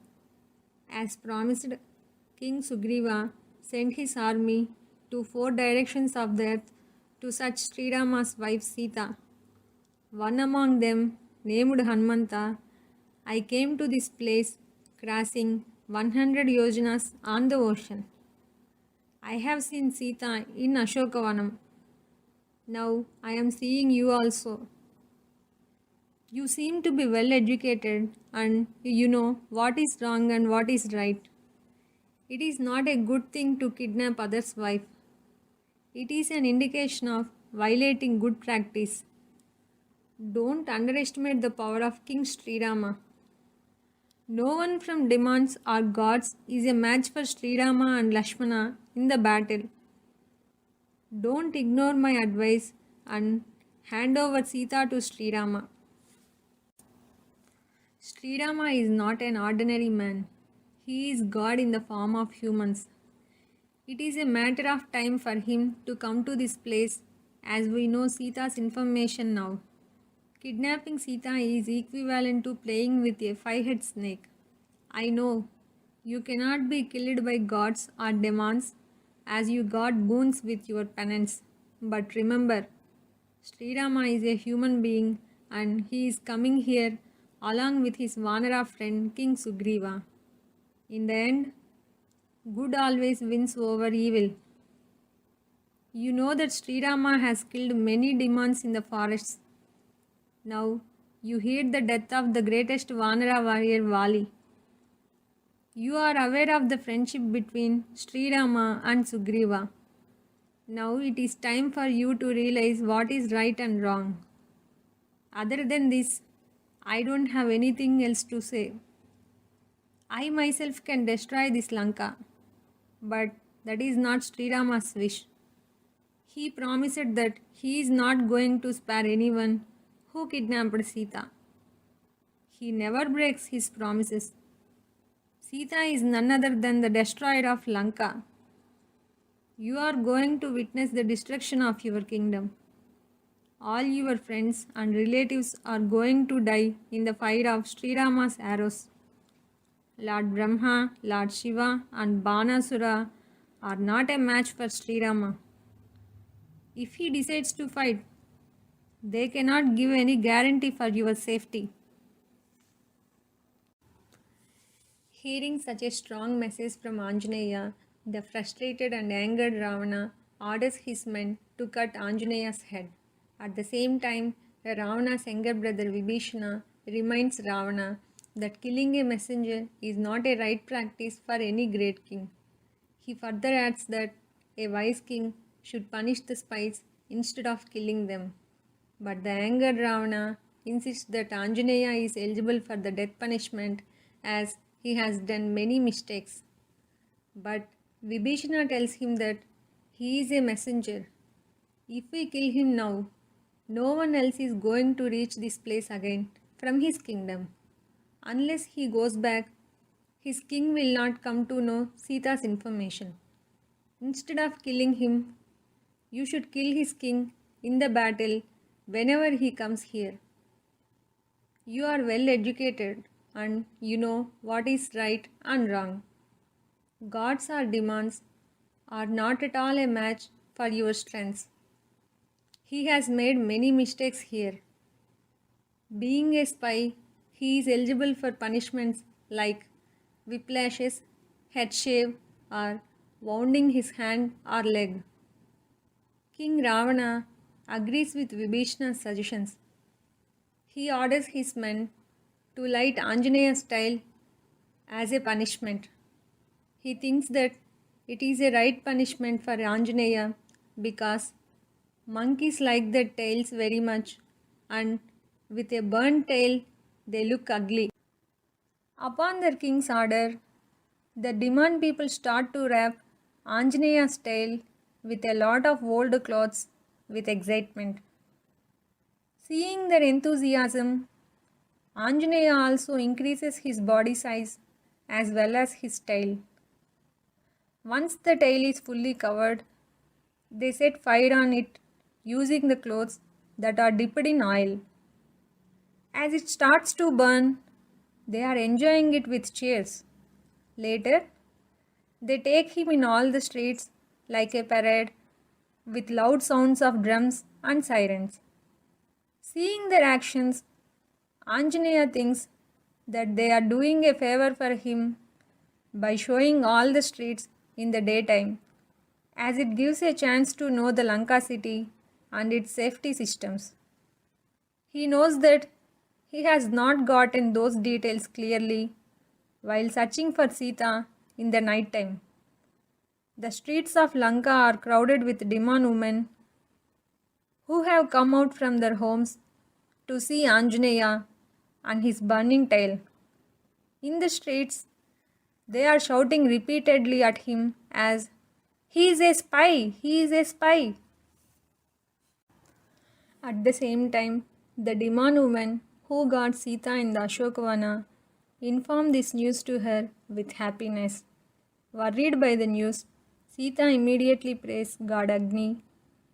As promised, King Sugriva sent his army to 4 directions of the earth to search Sri Rama's wife Sita. One among them, named Hanumanta, I came to this place crossing 100 yojanas on the ocean. I have seen Sita in Ashokavanam. Now I am seeing you also. You seem to be well educated and you know what is wrong and what is right. It is not a good thing to kidnap others' wife. It is an indication of violating good practice. Don't underestimate the power of King Sri Rama. No one from demons or gods is a match for Sri Rama and Lakshmana in the battle. Don't ignore my advice and hand over Sita to Sri Rama. Sri Rama is not an ordinary man. He is God in the form of humans. It is a matter of time for him to come to this place as we know Sita's information now. Kidnapping Sita is equivalent to playing with a 5-headed snake. I know you cannot be killed by gods or demons as you got boons with your penance. But remember, Sri Rama is a human being and he is coming here along with his Vanara friend King Sugriva. In the end, good always wins over evil. You know that Sri Rama has killed many demons in the forests. Now, you hear the death of the greatest Vanara warrior Vali. You are aware of the friendship between Sri Rama and Sugriva. Now it is time for you to realize what is right and wrong. Other than this, I don't have anything else to say. I myself can destroy this Lanka, but that is not Sri Rama's wish. He promised that he is not going to spare anyone who kidnapped Sita. He never breaks his promises. Sita is none other than the destroyer of Lanka. You are going to witness the destruction of your kingdom. All your friends and relatives are going to die in the fire of Sri Rama's arrows. Lord Brahma, Lord Shiva, and Banasura are not a match for Sri Rama. If he decides to fight, they cannot give any guarantee for your safety. Hearing such a strong message from Anjaneya, the frustrated and angered Ravana orders his men to cut Anjaneya's head. At the same time, Ravana's younger brother Vibhishana reminds Ravana that killing a messenger is not a right practice for any great king. He further adds that a wise king should punish the spies instead of killing them. But the angered Ravana insists that Anjaneya is eligible for the death punishment as he has done many mistakes. But Vibhishana tells him that he is a messenger. If we kill him now, no one else is going to reach this place again from his kingdom. Unless he goes back, his king will not come to know Sita's information. Instead of killing him, you should kill his king in the battle whenever he comes here. You are well educated and you know what is right and wrong. Gods or demons are not at all a match for your strengths. He has made many mistakes here. Being a spy, he is eligible for punishments like whiplashes, head shave, or wounding his hand or leg. King Ravana agrees with Vibhishana's suggestions. He orders his men to light Anjaneya's tail as a punishment. He thinks that it is a right punishment for Anjaneya because monkeys like their tails very much and with a burnt tail they look ugly. Upon their king's order, the demon people start to wrap Anjaneya's tail with a lot of old clothes with excitement. Seeing their enthusiasm, Anjaneya also increases his body size as well as his tail. Once the tail is fully covered, they set fire on it using the clothes that are dipped in oil. As it starts to burn, they are enjoying it with cheers. Later, they take him in all the streets like a parade with loud sounds of drums and sirens. Seeing their actions, Anjaneya thinks that they are doing a favor for him by showing all the streets in the daytime, as it gives a chance to know the Lanka city and its safety systems. He knows that he has not gotten those details clearly while searching for Sita in the night time. The streets of Lanka are crowded with demon women who have come out from their homes to see Anjaneya and his burning tail. In the streets, they are shouting repeatedly at him as, "He is a spy! He is a spy!" At the same time, the demon woman who got Sita in the Ashokavana informed this news to her with happiness. Worried by the news, Sita immediately prays God Agni,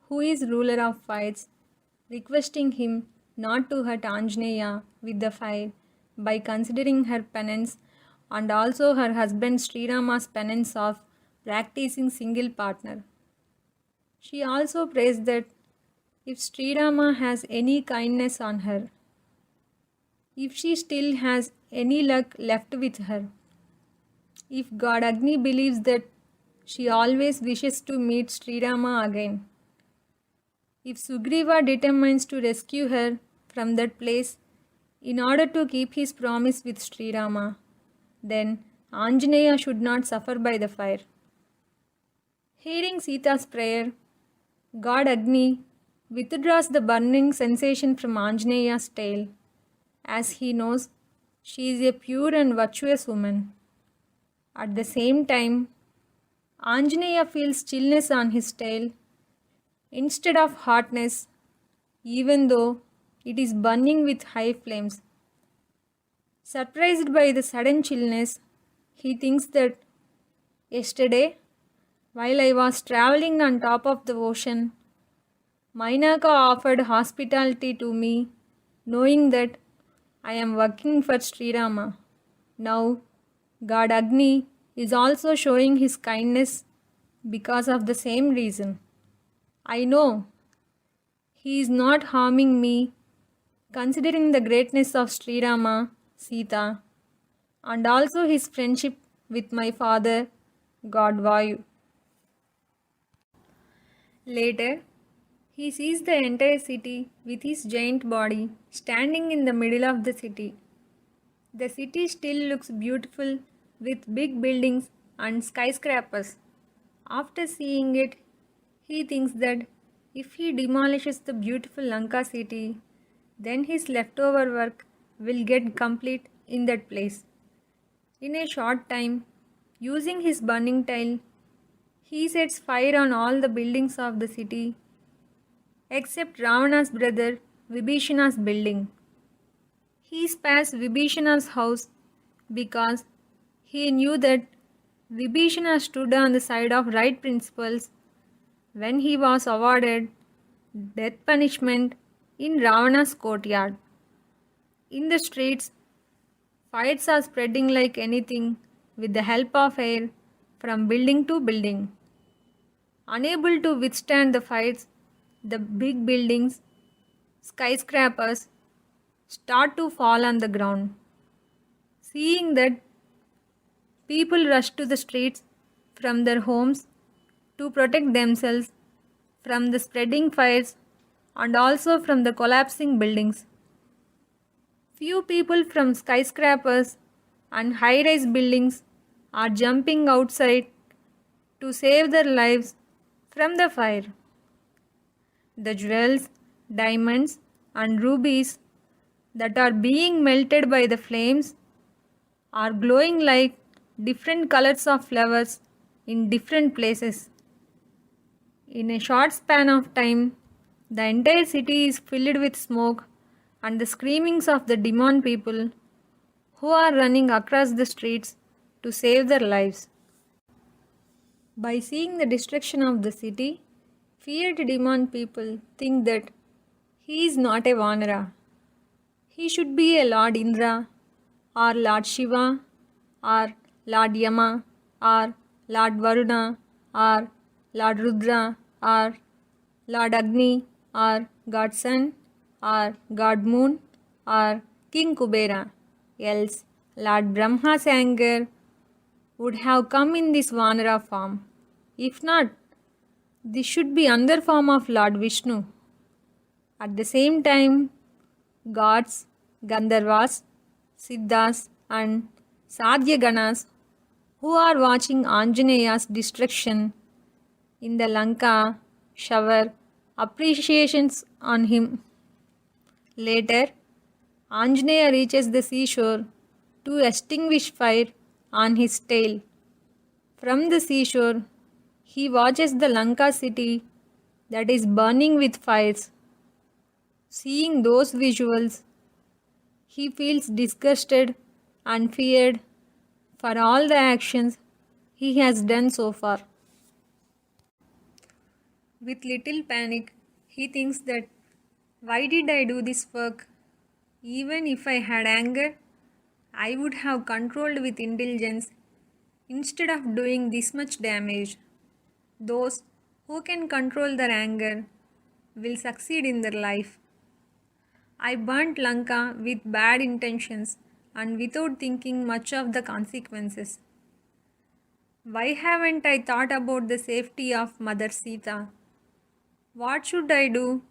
who is ruler of fires, requesting him not to hurt Anjaneya with the fire by considering her penance and also her husband Sri Rama's penance of practicing single partner. She also prays that if Sri Rama has any kindness on her, if she still has any luck left with her. If God Agni believes that she always wishes to meet Sri Rama again. If Sugriva determines to rescue her from that place in order to keep his promise with Sri Rama, then Anjaneya should not suffer by the fire. Hearing Sita's prayer, God Agni withdraws the burning sensation from Anjaneya's tail, as he knows she is a pure and virtuous woman. At the same time, Anjaneya feels chillness on his tail instead of hotness, even though it is burning with high flames. Surprised by the sudden chillness, he thinks that yesterday, while I was traveling on top of the ocean, Mainaka offered hospitality to me, knowing that I am working for Sri Rama. Now, God Agni is also showing his kindness because of the same reason. I know he is not harming me, considering the greatness of Sri Rama, Sita, and also his friendship with my father, God Vayu. Later, he sees the entire city with his giant body standing in the middle of the city. The city still looks beautiful with big buildings and skyscrapers. After seeing it, he thinks that if he demolishes the beautiful Lanka city, then his leftover work will get complete in that place. In a short time, using his burning tail, he sets fire on all the buildings of the city except Ravana's brother Vibhishana's building. He spares Vibhishana's house because he knew that Vibhishana stood on the side of right principles when he was awarded death punishment in Ravana's courtyard. In the streets, fights are spreading like anything with the help of air from building to building. Unable to withstand the fights, the big buildings, skyscrapers, start to fall on the ground. Seeing that, people rush to the streets from their homes to protect themselves from the spreading fires and also from the collapsing buildings. Few people from skyscrapers and high-rise buildings are jumping outside to save their lives from the fire. The jewels, diamonds, and rubies that are being melted by the flames are glowing like different colors of flowers in different places. In a short span of time, the entire city is filled with smoke and the screamings of the demon people who are running across the streets to save their lives. By seeing the destruction of the city, feared demon people think that he is not a Vanara. He should be a Lord Indra or Lord Shiva or Lord Yama or Lord Varuna or Lord Rudra or Lord Agni or God Sun or God Moon or King Kubera. Else, Lord Brahma's anger would have come in this Vanara form. If not, this should be another form of Lord Vishnu. At the same time, gods, Gandharvas, Siddhas and Sadhyaganas who are watching Anjaneya's destruction in the Lanka shower appreciations on him. Later, Anjaneya reaches the seashore to extinguish fire on his tail. From the seashore, he watches the Lanka city that is burning with fires. Seeing those visuals, he feels disgusted and feared for all the actions he has done so far. With little panic, he thinks that why did I do this work? Even if I had anger, I would have controlled with intelligence instead of doing this much damage. Those who can control their anger will succeed in their life. I burnt Lanka with bad intentions and without thinking much of the consequences. Why haven't I thought about the safety of Mother Sita? What should I do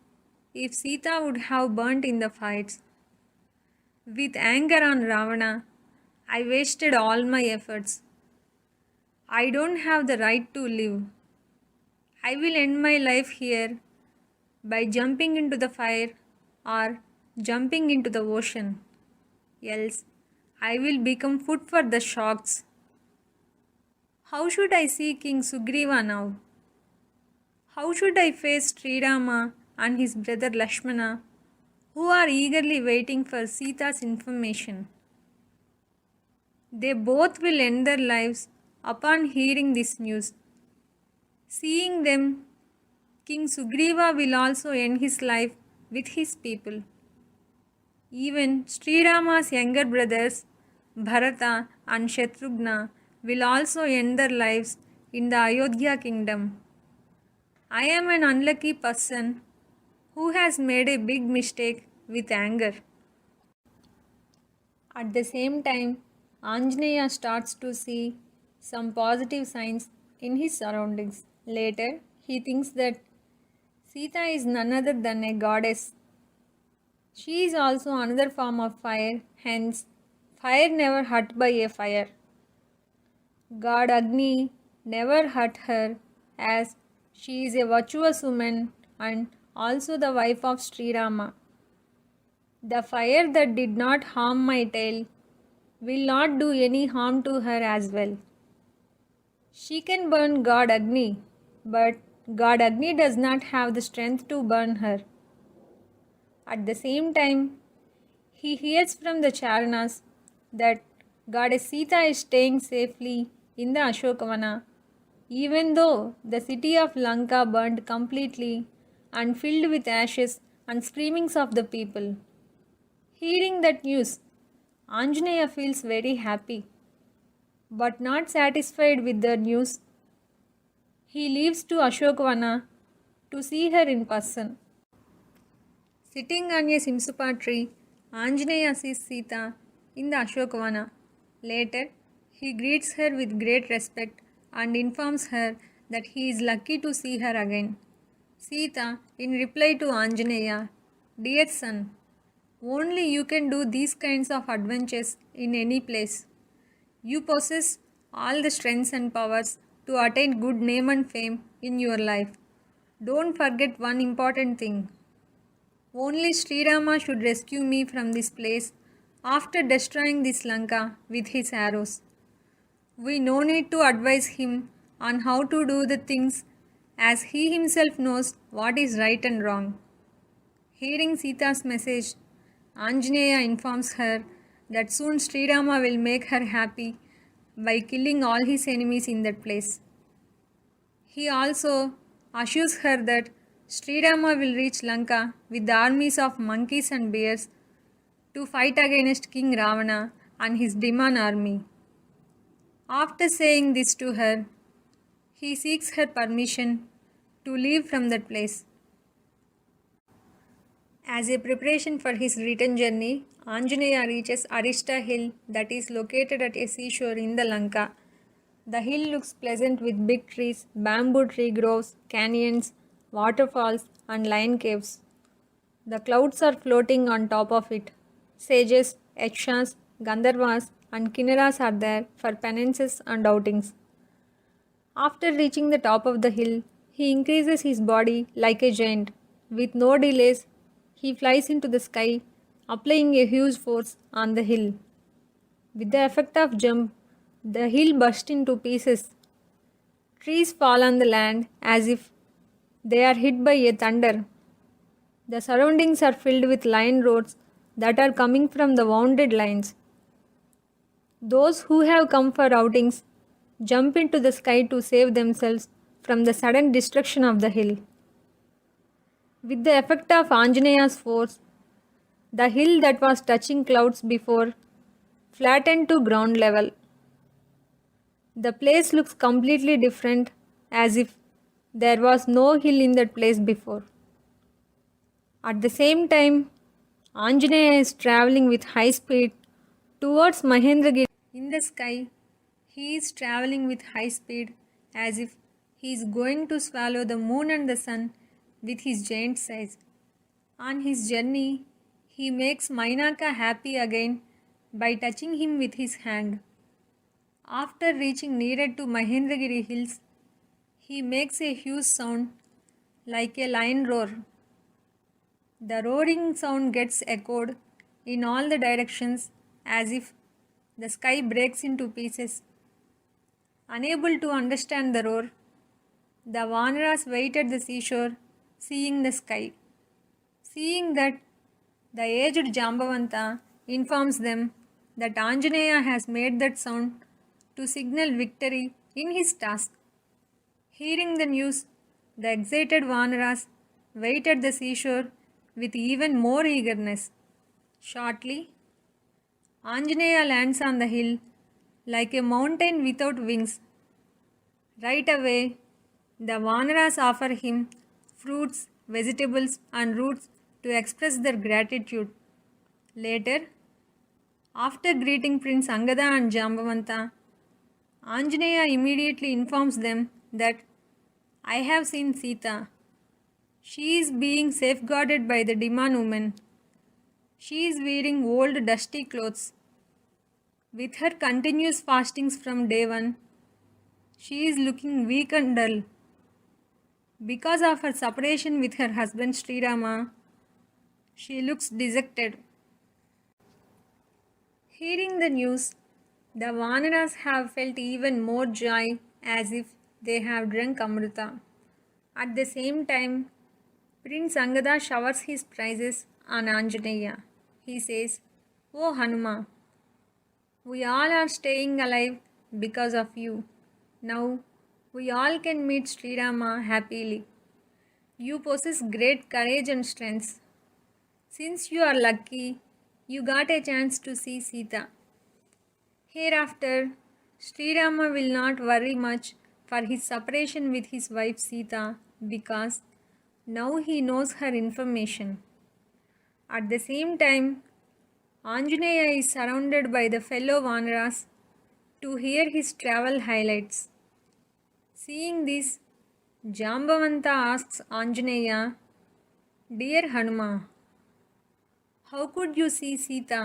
if Sita would have burnt in the fights? With anger on Ravana, I wasted all my efforts. I don't have the right to live. I will end my life here by jumping into the fire or jumping into the ocean. Else, I will become food for the sharks. How should I see King Sugriva now? How should I face Srirama and his brother Lakshmana, who are eagerly waiting for Sita's information? They both will end their lives upon hearing this news. Seeing them, King Sugriva will also end his life with his people. Even Srirama's younger brothers, Bharata and Shatrughna, will also end their lives in the Ayodhya kingdom. I am an unlucky person who has made a big mistake with anger. At the same time, Anjaneya starts to see some positive signs in his surroundings. Later, he thinks that Sita is none other than a goddess. She is also another form of fire, hence, fire never hurt by a fire. God Agni never hurt her, as she is a virtuous woman and also the wife of Sri Rama. The fire that did not harm my tail will not do any harm to her as well. She can burn God Agni, but God Agni does not have the strength to burn her. At the same time, he hears from the Charanas that Goddess Sita is staying safely in the Ashokavana, even though the city of Lanka burned completely and filled with ashes and screamings of the people. Hearing that news, Anjaneya feels very happy, but not satisfied with the news. He leaves to Ashokavana to see her in person. Sitting on a Simsupa tree, Anjaneya sees Sita in the Ashokavana. Later, he greets her with great respect and informs her that he is lucky to see her again. Sita, in reply to Anjaneya, "Dear son, only you can do these kinds of adventures in any place. You possess all the strengths and powers to attain good name and fame in your life. Don't forget one important thing. Only Sri Rama should rescue me from this place after destroying this Lanka with his arrows. We no need to advise him on how to do the things, as he himself knows what is right and wrong." Hearing Sita's message, Anjaneya informs her that soon Sri Rama will make her happy by killing all his enemies in that place. He also assures her that Sri Rama will reach Lanka with the armies of monkeys and bears to fight against King Ravana and his demon army. After saying this to her, he seeks her permission to leave from that place. As a preparation for his return journey, Anjaneya reaches Arishta Hill that is located at a seashore in the Lanka. The hill looks pleasant with big trees, bamboo tree groves, canyons, waterfalls, and lion caves. The clouds are floating on top of it. Sages, Yakshas, Gandharvas, and Kinnaras are there for penances and outings. After reaching the top of the hill, he increases his body like a giant. With no delays, he flies into the sky, applying a huge force on the hill. With the effect of jump, the hill burst into pieces. Trees fall on the land as if they are hit by a thunder. The surroundings are filled with lion roars that are coming from the wounded lions. Those who have come for outings jump into the sky to save themselves from the sudden destruction of the hill. With the effect of Anjaneya's force, the hill that was touching clouds before flattened to ground level. The place looks completely different, as if there was no hill in that place before. At the same time, Anjaneya is traveling with high speed towards Mahendragiri. In the sky, he is traveling with high speed as if he is going to swallow the moon and the sun with his giant size. On his journey, he makes Mainaka happy again by touching him with his hand. After reaching nearer to Mahendragiri hills, he makes a huge sound like a lion roar. The roaring sound gets echoed in all the directions as if the sky breaks into pieces. Unable to understand the roar, the Vanaras wait at the seashore, seeing the sky. Seeing that, the aged Jambavanta informs them that Anjaneya has made that sound to signal victory in his task. Hearing the news, the excited Vanaras wait at the seashore with even more eagerness. Shortly, Anjaneya lands on the hill like a mountain without wings. Right away, the Vanaras offer him fruits, vegetables, and roots to express their gratitude. Later, after greeting Prince Angada and Jambavanta, Anjaneya immediately informs them that I have seen Sita. She is being safeguarded by the Diman woman. She is wearing old dusty clothes. With her continuous fastings from day one, she is looking weak and dull. Because of her separation with her husband Sri Rama, she looks dejected. Hearing the news, the Vanaras have felt even more joy as if they have drunk Amrita. At the same time, Prince Angada showers his praises on Anjaneya. He says, "O Hanuma, we all are staying alive because of you. Now we all can meet Sri Rama happily. You possess great courage and strength. Since you are lucky, you got a chance to see Sita. Hereafter, Sri Rama will not worry much for his separation with his wife Sita because now he knows her information." At the same time, Anjaneya is surrounded by the fellow Vanaras to hear his travel highlights. Seeing this, Jambavanta asks Anjaneya, "Dear Hanuma, how could you see Sita?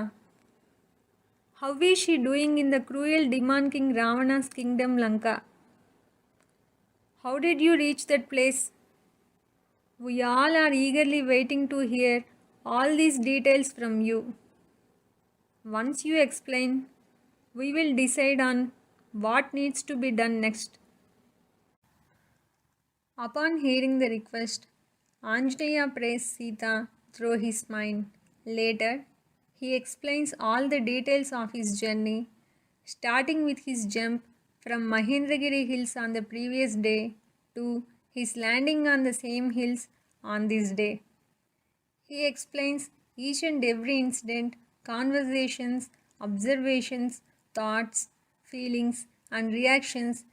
How is she doing in the cruel demon king Ravana's kingdom Lanka? How did you reach that place?" We all are eagerly waiting to hear all these details from you. Once you explain, we will decide on what needs to be done next. Upon hearing the request, Anjaneya prays Sita through his mind. Later, he explains all the details of his journey, starting with his jump from Mahendragiri hills on the previous day to his landing on the same hills on this day. He explains each and every incident, conversations, observations, thoughts, feelings, and reactions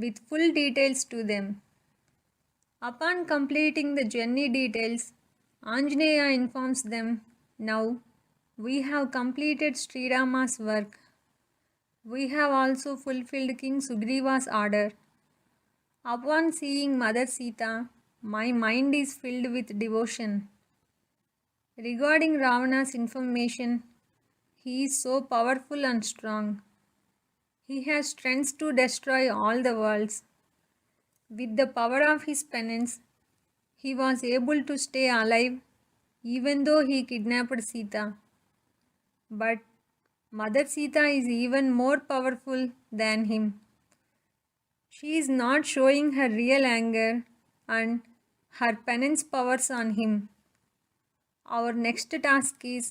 with full details to them. Upon completing the journey details, Anjaneya informs them, "Now we have completed Sri Rama's work. We have also fulfilled King Sugriva's order. Upon seeing Mother Sita, my mind is filled with devotion. Regarding Ravana's information, he is so powerful and strong. He has strength to destroy all the worlds. With the power of his penance, he was able to stay alive even though he kidnapped Sita. But Mother Sita is even more powerful than him. She is not showing her real anger and her penance powers on him. Our next task is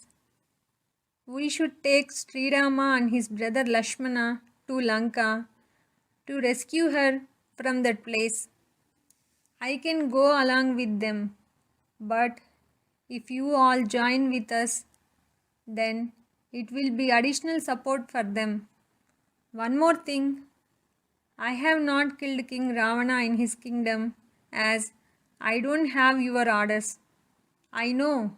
we should take Sri Rama and his brother Lakshmana to Lanka to rescue her from that place. I can go along with them, but if you all join with us, then it will be additional support for them. One more thing, I have not killed King Ravana in his kingdom as I don't have your orders. I know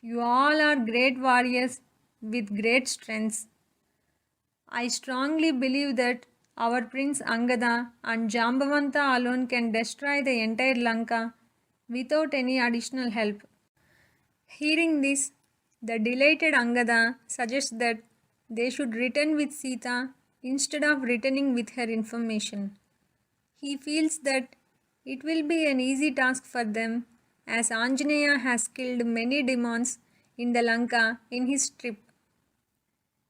You all are great warriors with great strengths. I strongly believe that our Prince Angada and Jambavanta alone can destroy the entire Lanka without any additional help. Hearing this, the delighted Angada suggests that they should return with Sita instead of returning with her information. He feels that it will be an easy task for them as Anjaneya has killed many demons in the Lanka in his trip.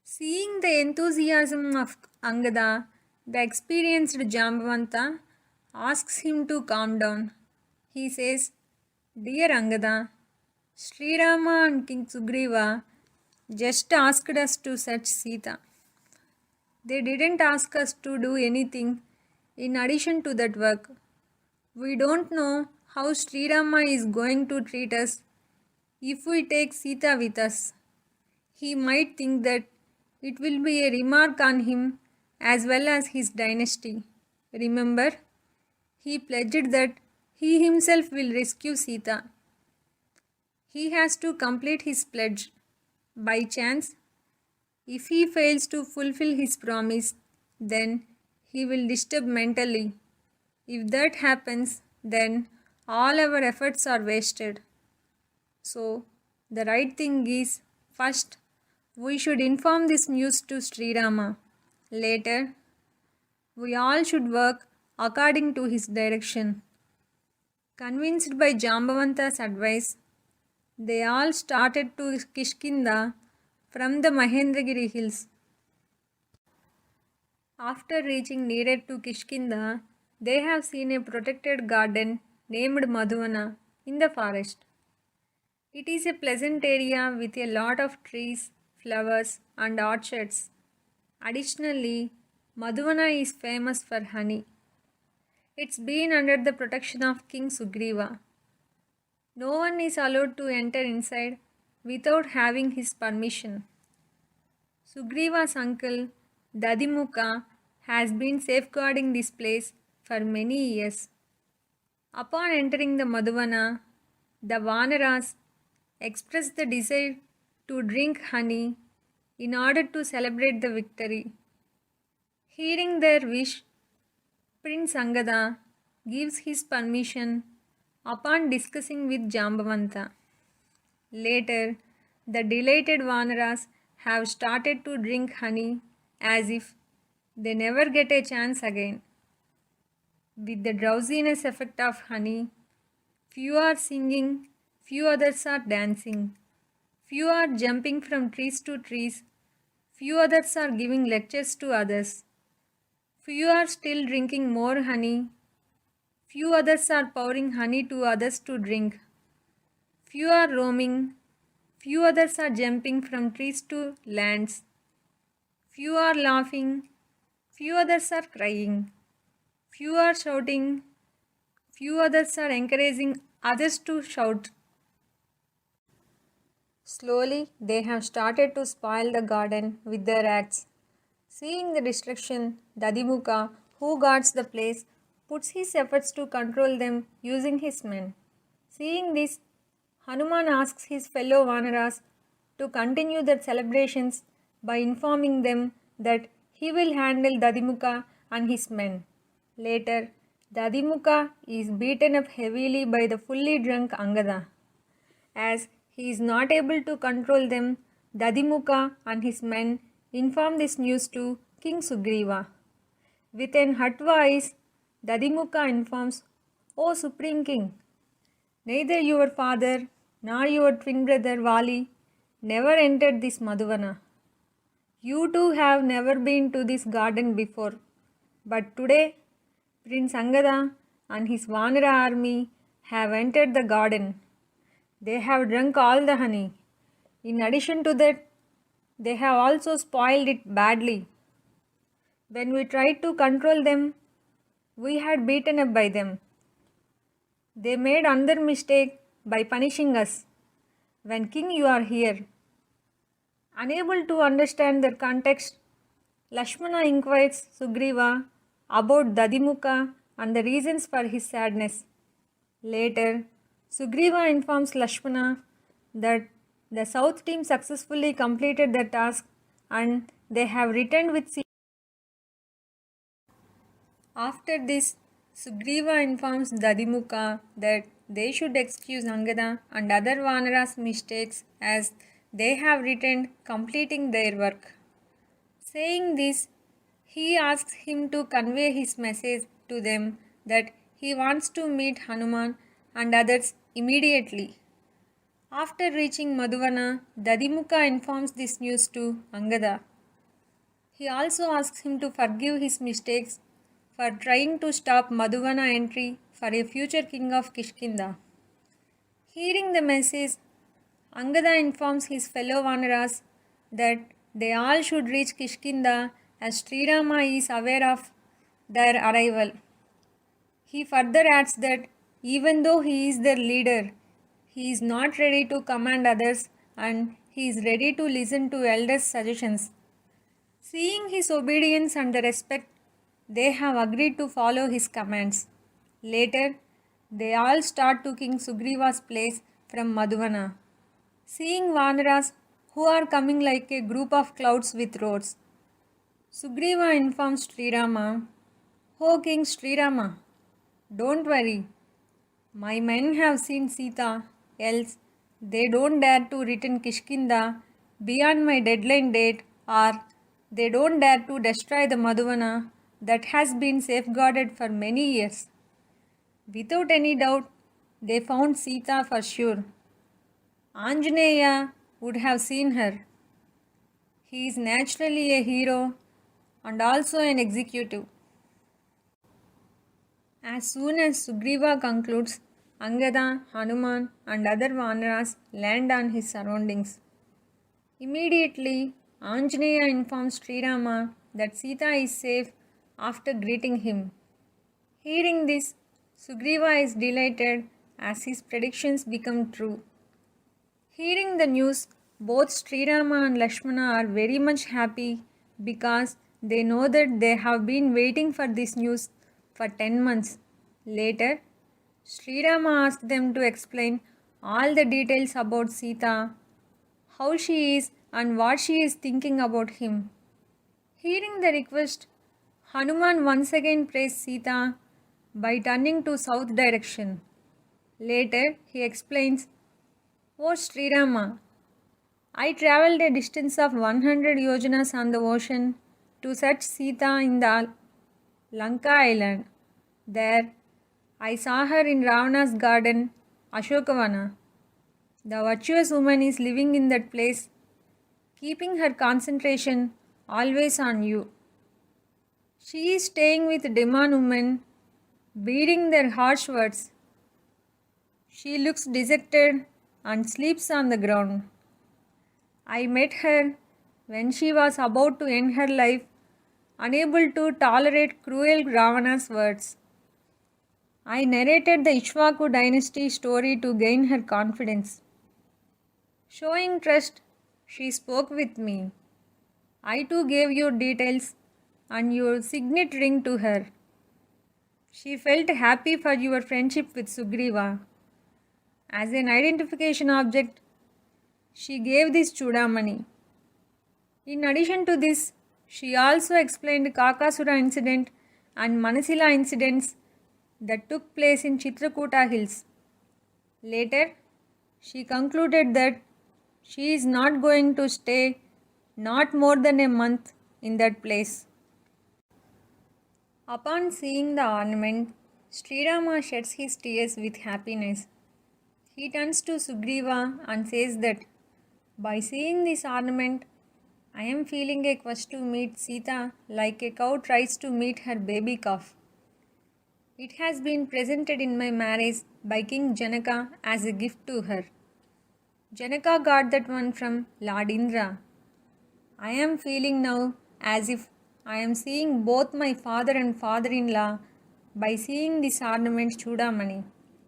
Seeing the enthusiasm of Angada, the experienced Jambavanta asks him to calm down. He says, "Dear Angada, Sri Rama and King Sugriva just asked us to search Sita. They didn't ask us to do anything in addition to that work. We don't know how Sri Rama is going to treat us if we take Sita with us. He might think that it will be a remark on him as well as his dynasty. Remember, he pledged that he himself will rescue Sita. He has to complete his pledge. By chance, if he fails to fulfill his promise, then he will disturb mentally. If that happens, then all our efforts are wasted. So, the right thing is, first, we should inform this news to Sri Rama. Later, we all should work according to his direction." Convinced by Jambavanta's advice, they all started to Kishkinda from the Mahendragiri hills. After reaching nearer to Kishkinda, they have seen a protected garden named Madhuvana in the forest. It is a pleasant area with a lot of trees, flowers, and orchards. Additionally, Madhuvana is famous for honey. It's been under the protection of King Sugriva. No one is allowed to enter inside without having his permission. Sugriva's uncle, Dadimukha, has been safeguarding this place for many years. Upon entering the Madhuvana, the Vanaras expressed the desire to drink honey in order to celebrate the victory. Hearing their wish, Prince Angada gives his permission upon discussing with Jambavanta. Later, the delighted Vanaras have started to drink honey as if they never get a chance again. With the drowsiness effect of honey, few are singing, few others are dancing, few are jumping from trees to trees, few others are giving lectures to others, few are still drinking more honey, few others are pouring honey to others to drink, few are roaming, few others are jumping from trees to lands, few are laughing, few others are crying, few are shouting, few others are encouraging others to shout. Slowly, they have started to spoil the garden with their acts. Seeing the destruction, Dadimukha, who guards the place, puts his efforts to control them using his men. Seeing this, Hanuman asks his fellow Vanaras to continue their celebrations by informing them that he will handle Dadimukha and his men. Later, Dadimukha is beaten up heavily by the fully drunk Angada. As he is not able to control them, Dadimukha and his men inform this news to King Sugriva. With an hurt voice, Dadimukha informs, "O Supreme King, neither your father nor your twin brother Vali never entered this Madhuvana. You too have never been to this garden before, but today Prince Angada and his Vanara army have entered the garden. They have drunk all the honey. In addition to that, they have also spoiled it badly. When we tried to control them, we had beaten up by them. They made another mistake by punishing us. When King, you are here." Unable to understand their context, Lakshmana inquires Sugriva about Dadimukha and the reasons for his sadness. Later, Sugriva informs Lakshmana that The South team successfully completed the task and they have returned with Sita. After this, Sugriva informs Dadimukha that they should excuse Angada and other Vanaras' mistakes as they have returned completing their work. Saying this, he asks him to convey his message to them that he wants to meet Hanuman and others immediately. After reaching Madhuvana, Dadimukha informs this news to Angada. He also asks him to forgive his mistakes for trying to stop Madhuvana entry for a future king of Kishkinda. Hearing the message, Angada informs his fellow Vanaras that they all should reach Kishkinda as Sri Rama is aware of their arrival. He further adds that even though he is their leader, he is not ready to command others and he is ready to listen to elders' suggestions. Seeing his obedience and the respect, they have agreed to follow his commands. Later, they all start to King Sugriva's place from Madhuvana. Seeing Vanaras who are coming like a group of clouds with roars, Sugriva informs Sri Rama, "O King Sri Rama, don't worry. My men have seen Sita, else they don't dare to return Kishkinda beyond my deadline date, or they don't dare to destroy the Madhuvana that has been safeguarded for many years. Without any doubt, they found Sita for sure. Anjaneya would have seen her. He is naturally a hero and also an executive." As soon as Sugriva concludes, Angada, Hanuman, and other Vanaras land on his surroundings. Immediately, Anjaneya informs Sri Rama that Sita is safe after greeting him. Hearing this, Sugriva is delighted as his predictions become true. Hearing the news, both Sri Rama and Lakshmana are very much happy because they know that they have been waiting for this news for 10 months. Later, Sri Rama asks them to explain all the details about Sita, how she is and what she is thinking about him. Hearing the request, Hanuman once again prays Sita by turning to south direction. Later, he explains, "O Sri Rama, I travelled a distance of 100 yojanas on the ocean to search Sita in the Lanka island. There, I saw her in Ravana's garden, Ashokavana. The virtuous woman is living in that place, keeping her concentration always on you. She is staying with Deman women, beating their harsh words. She looks dejected and sleeps on the ground. I met her when she was about to end her life, unable to tolerate cruel Ravana's words. I narrated the Ishvaku dynasty story to gain her confidence. Showing trust, she spoke with me. I too gave your details and your signet ring to her. She felt happy for your friendship with Sugriva. As an identification object, she gave this Chudamani. In addition to this, she also explained Kakasura incident and Manasila incidents that took place in Chitrakuta hills. Later, she concluded that she is not going to stay not more than a month in that place. Upon seeing the ornament, Sri Rama sheds his tears with happiness. He turns to Sugriva and says that, "By seeing this ornament, I am feeling a quest to meet Sita like a cow tries to meet her baby calf. It has been presented in my marriage by King Janaka as a gift to her. Janaka got that one from Lord Indra. I am feeling now as if I am seeing both my father and father-in-law by seeing this ornament Chudamani."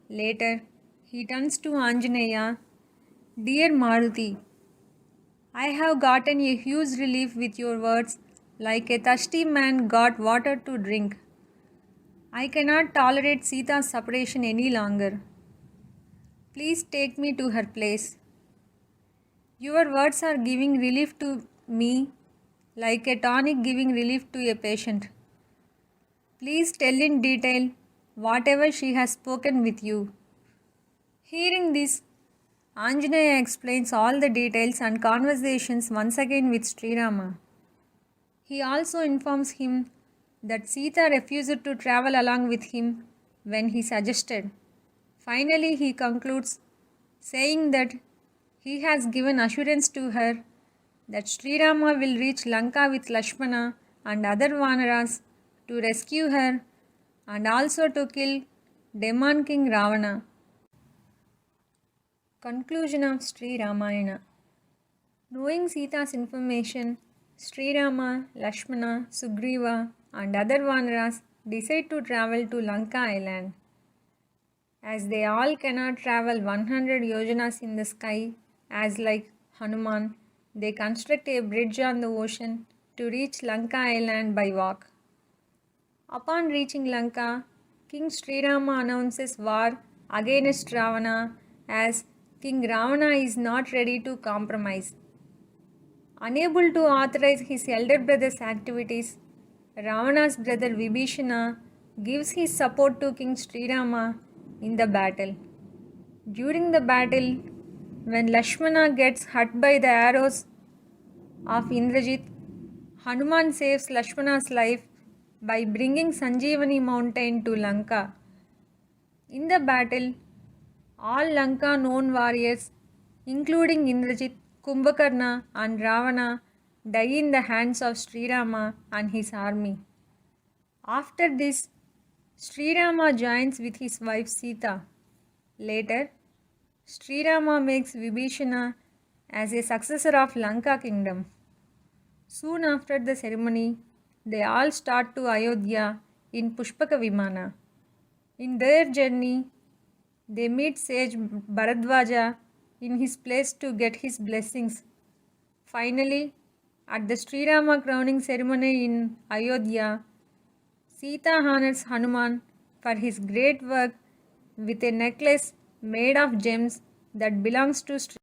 Later, he turns to Anjaneya, "Dear Maruti, I have gotten a huge relief with your words, like a thirsty man got water to drink. I cannot tolerate Sita's separation any longer. Please take me to her place. Your words are giving relief to me like a tonic giving relief to a patient. Please tell in detail whatever she has spoken with you. Hearing this, Anjaneya explains all the details and conversations once again with Srirama. He also informs him that Sita refused to travel along with him when he suggested. Finally, he concludes saying that he has given assurance to her that Srirama will reach Lanka with Lakshmana and other Vanaras to rescue her and also to kill Demon King Ravana. Conclusion of Sri Ramayana. Knowing Sita's information, Sri Rama, Lakshmana, Sugriva, and other Vanaras decide to travel to Lanka Island. As they all cannot travel 100 yojanas in the sky, as like Hanuman, they construct a bridge on the ocean to reach Lanka Island by walk. Upon reaching Lanka, King Sri Rama announces war against Ravana as King Ravana is not ready to compromise. Unable to authorize his elder brother's activities, Ravana's brother Vibhishana gives his support to King Srirama in the battle. During the battle, when Lakshmana gets hurt by the arrows of Indrajit, Hanuman saves Lakshmana's life by bringing Sanjeevani mountain to Lanka. In the battle, all Lanka known warriors, including Indrajit, Kumbhakarna, and Ravana, die in the hands of Srirama and his army. After this, Srirama joins with his wife Sita. Later, Srirama makes Vibhishana as a successor of Lanka kingdom. Soon after the ceremony, they all start to Ayodhya in Pushpaka Vimana. In their journey, they meet sage Bharadwaja in his place to get his blessings. Finally, at the Sri Rama crowning ceremony in Ayodhya, Sita honors Hanuman for his great work with a necklace made of gems that belongs to Sri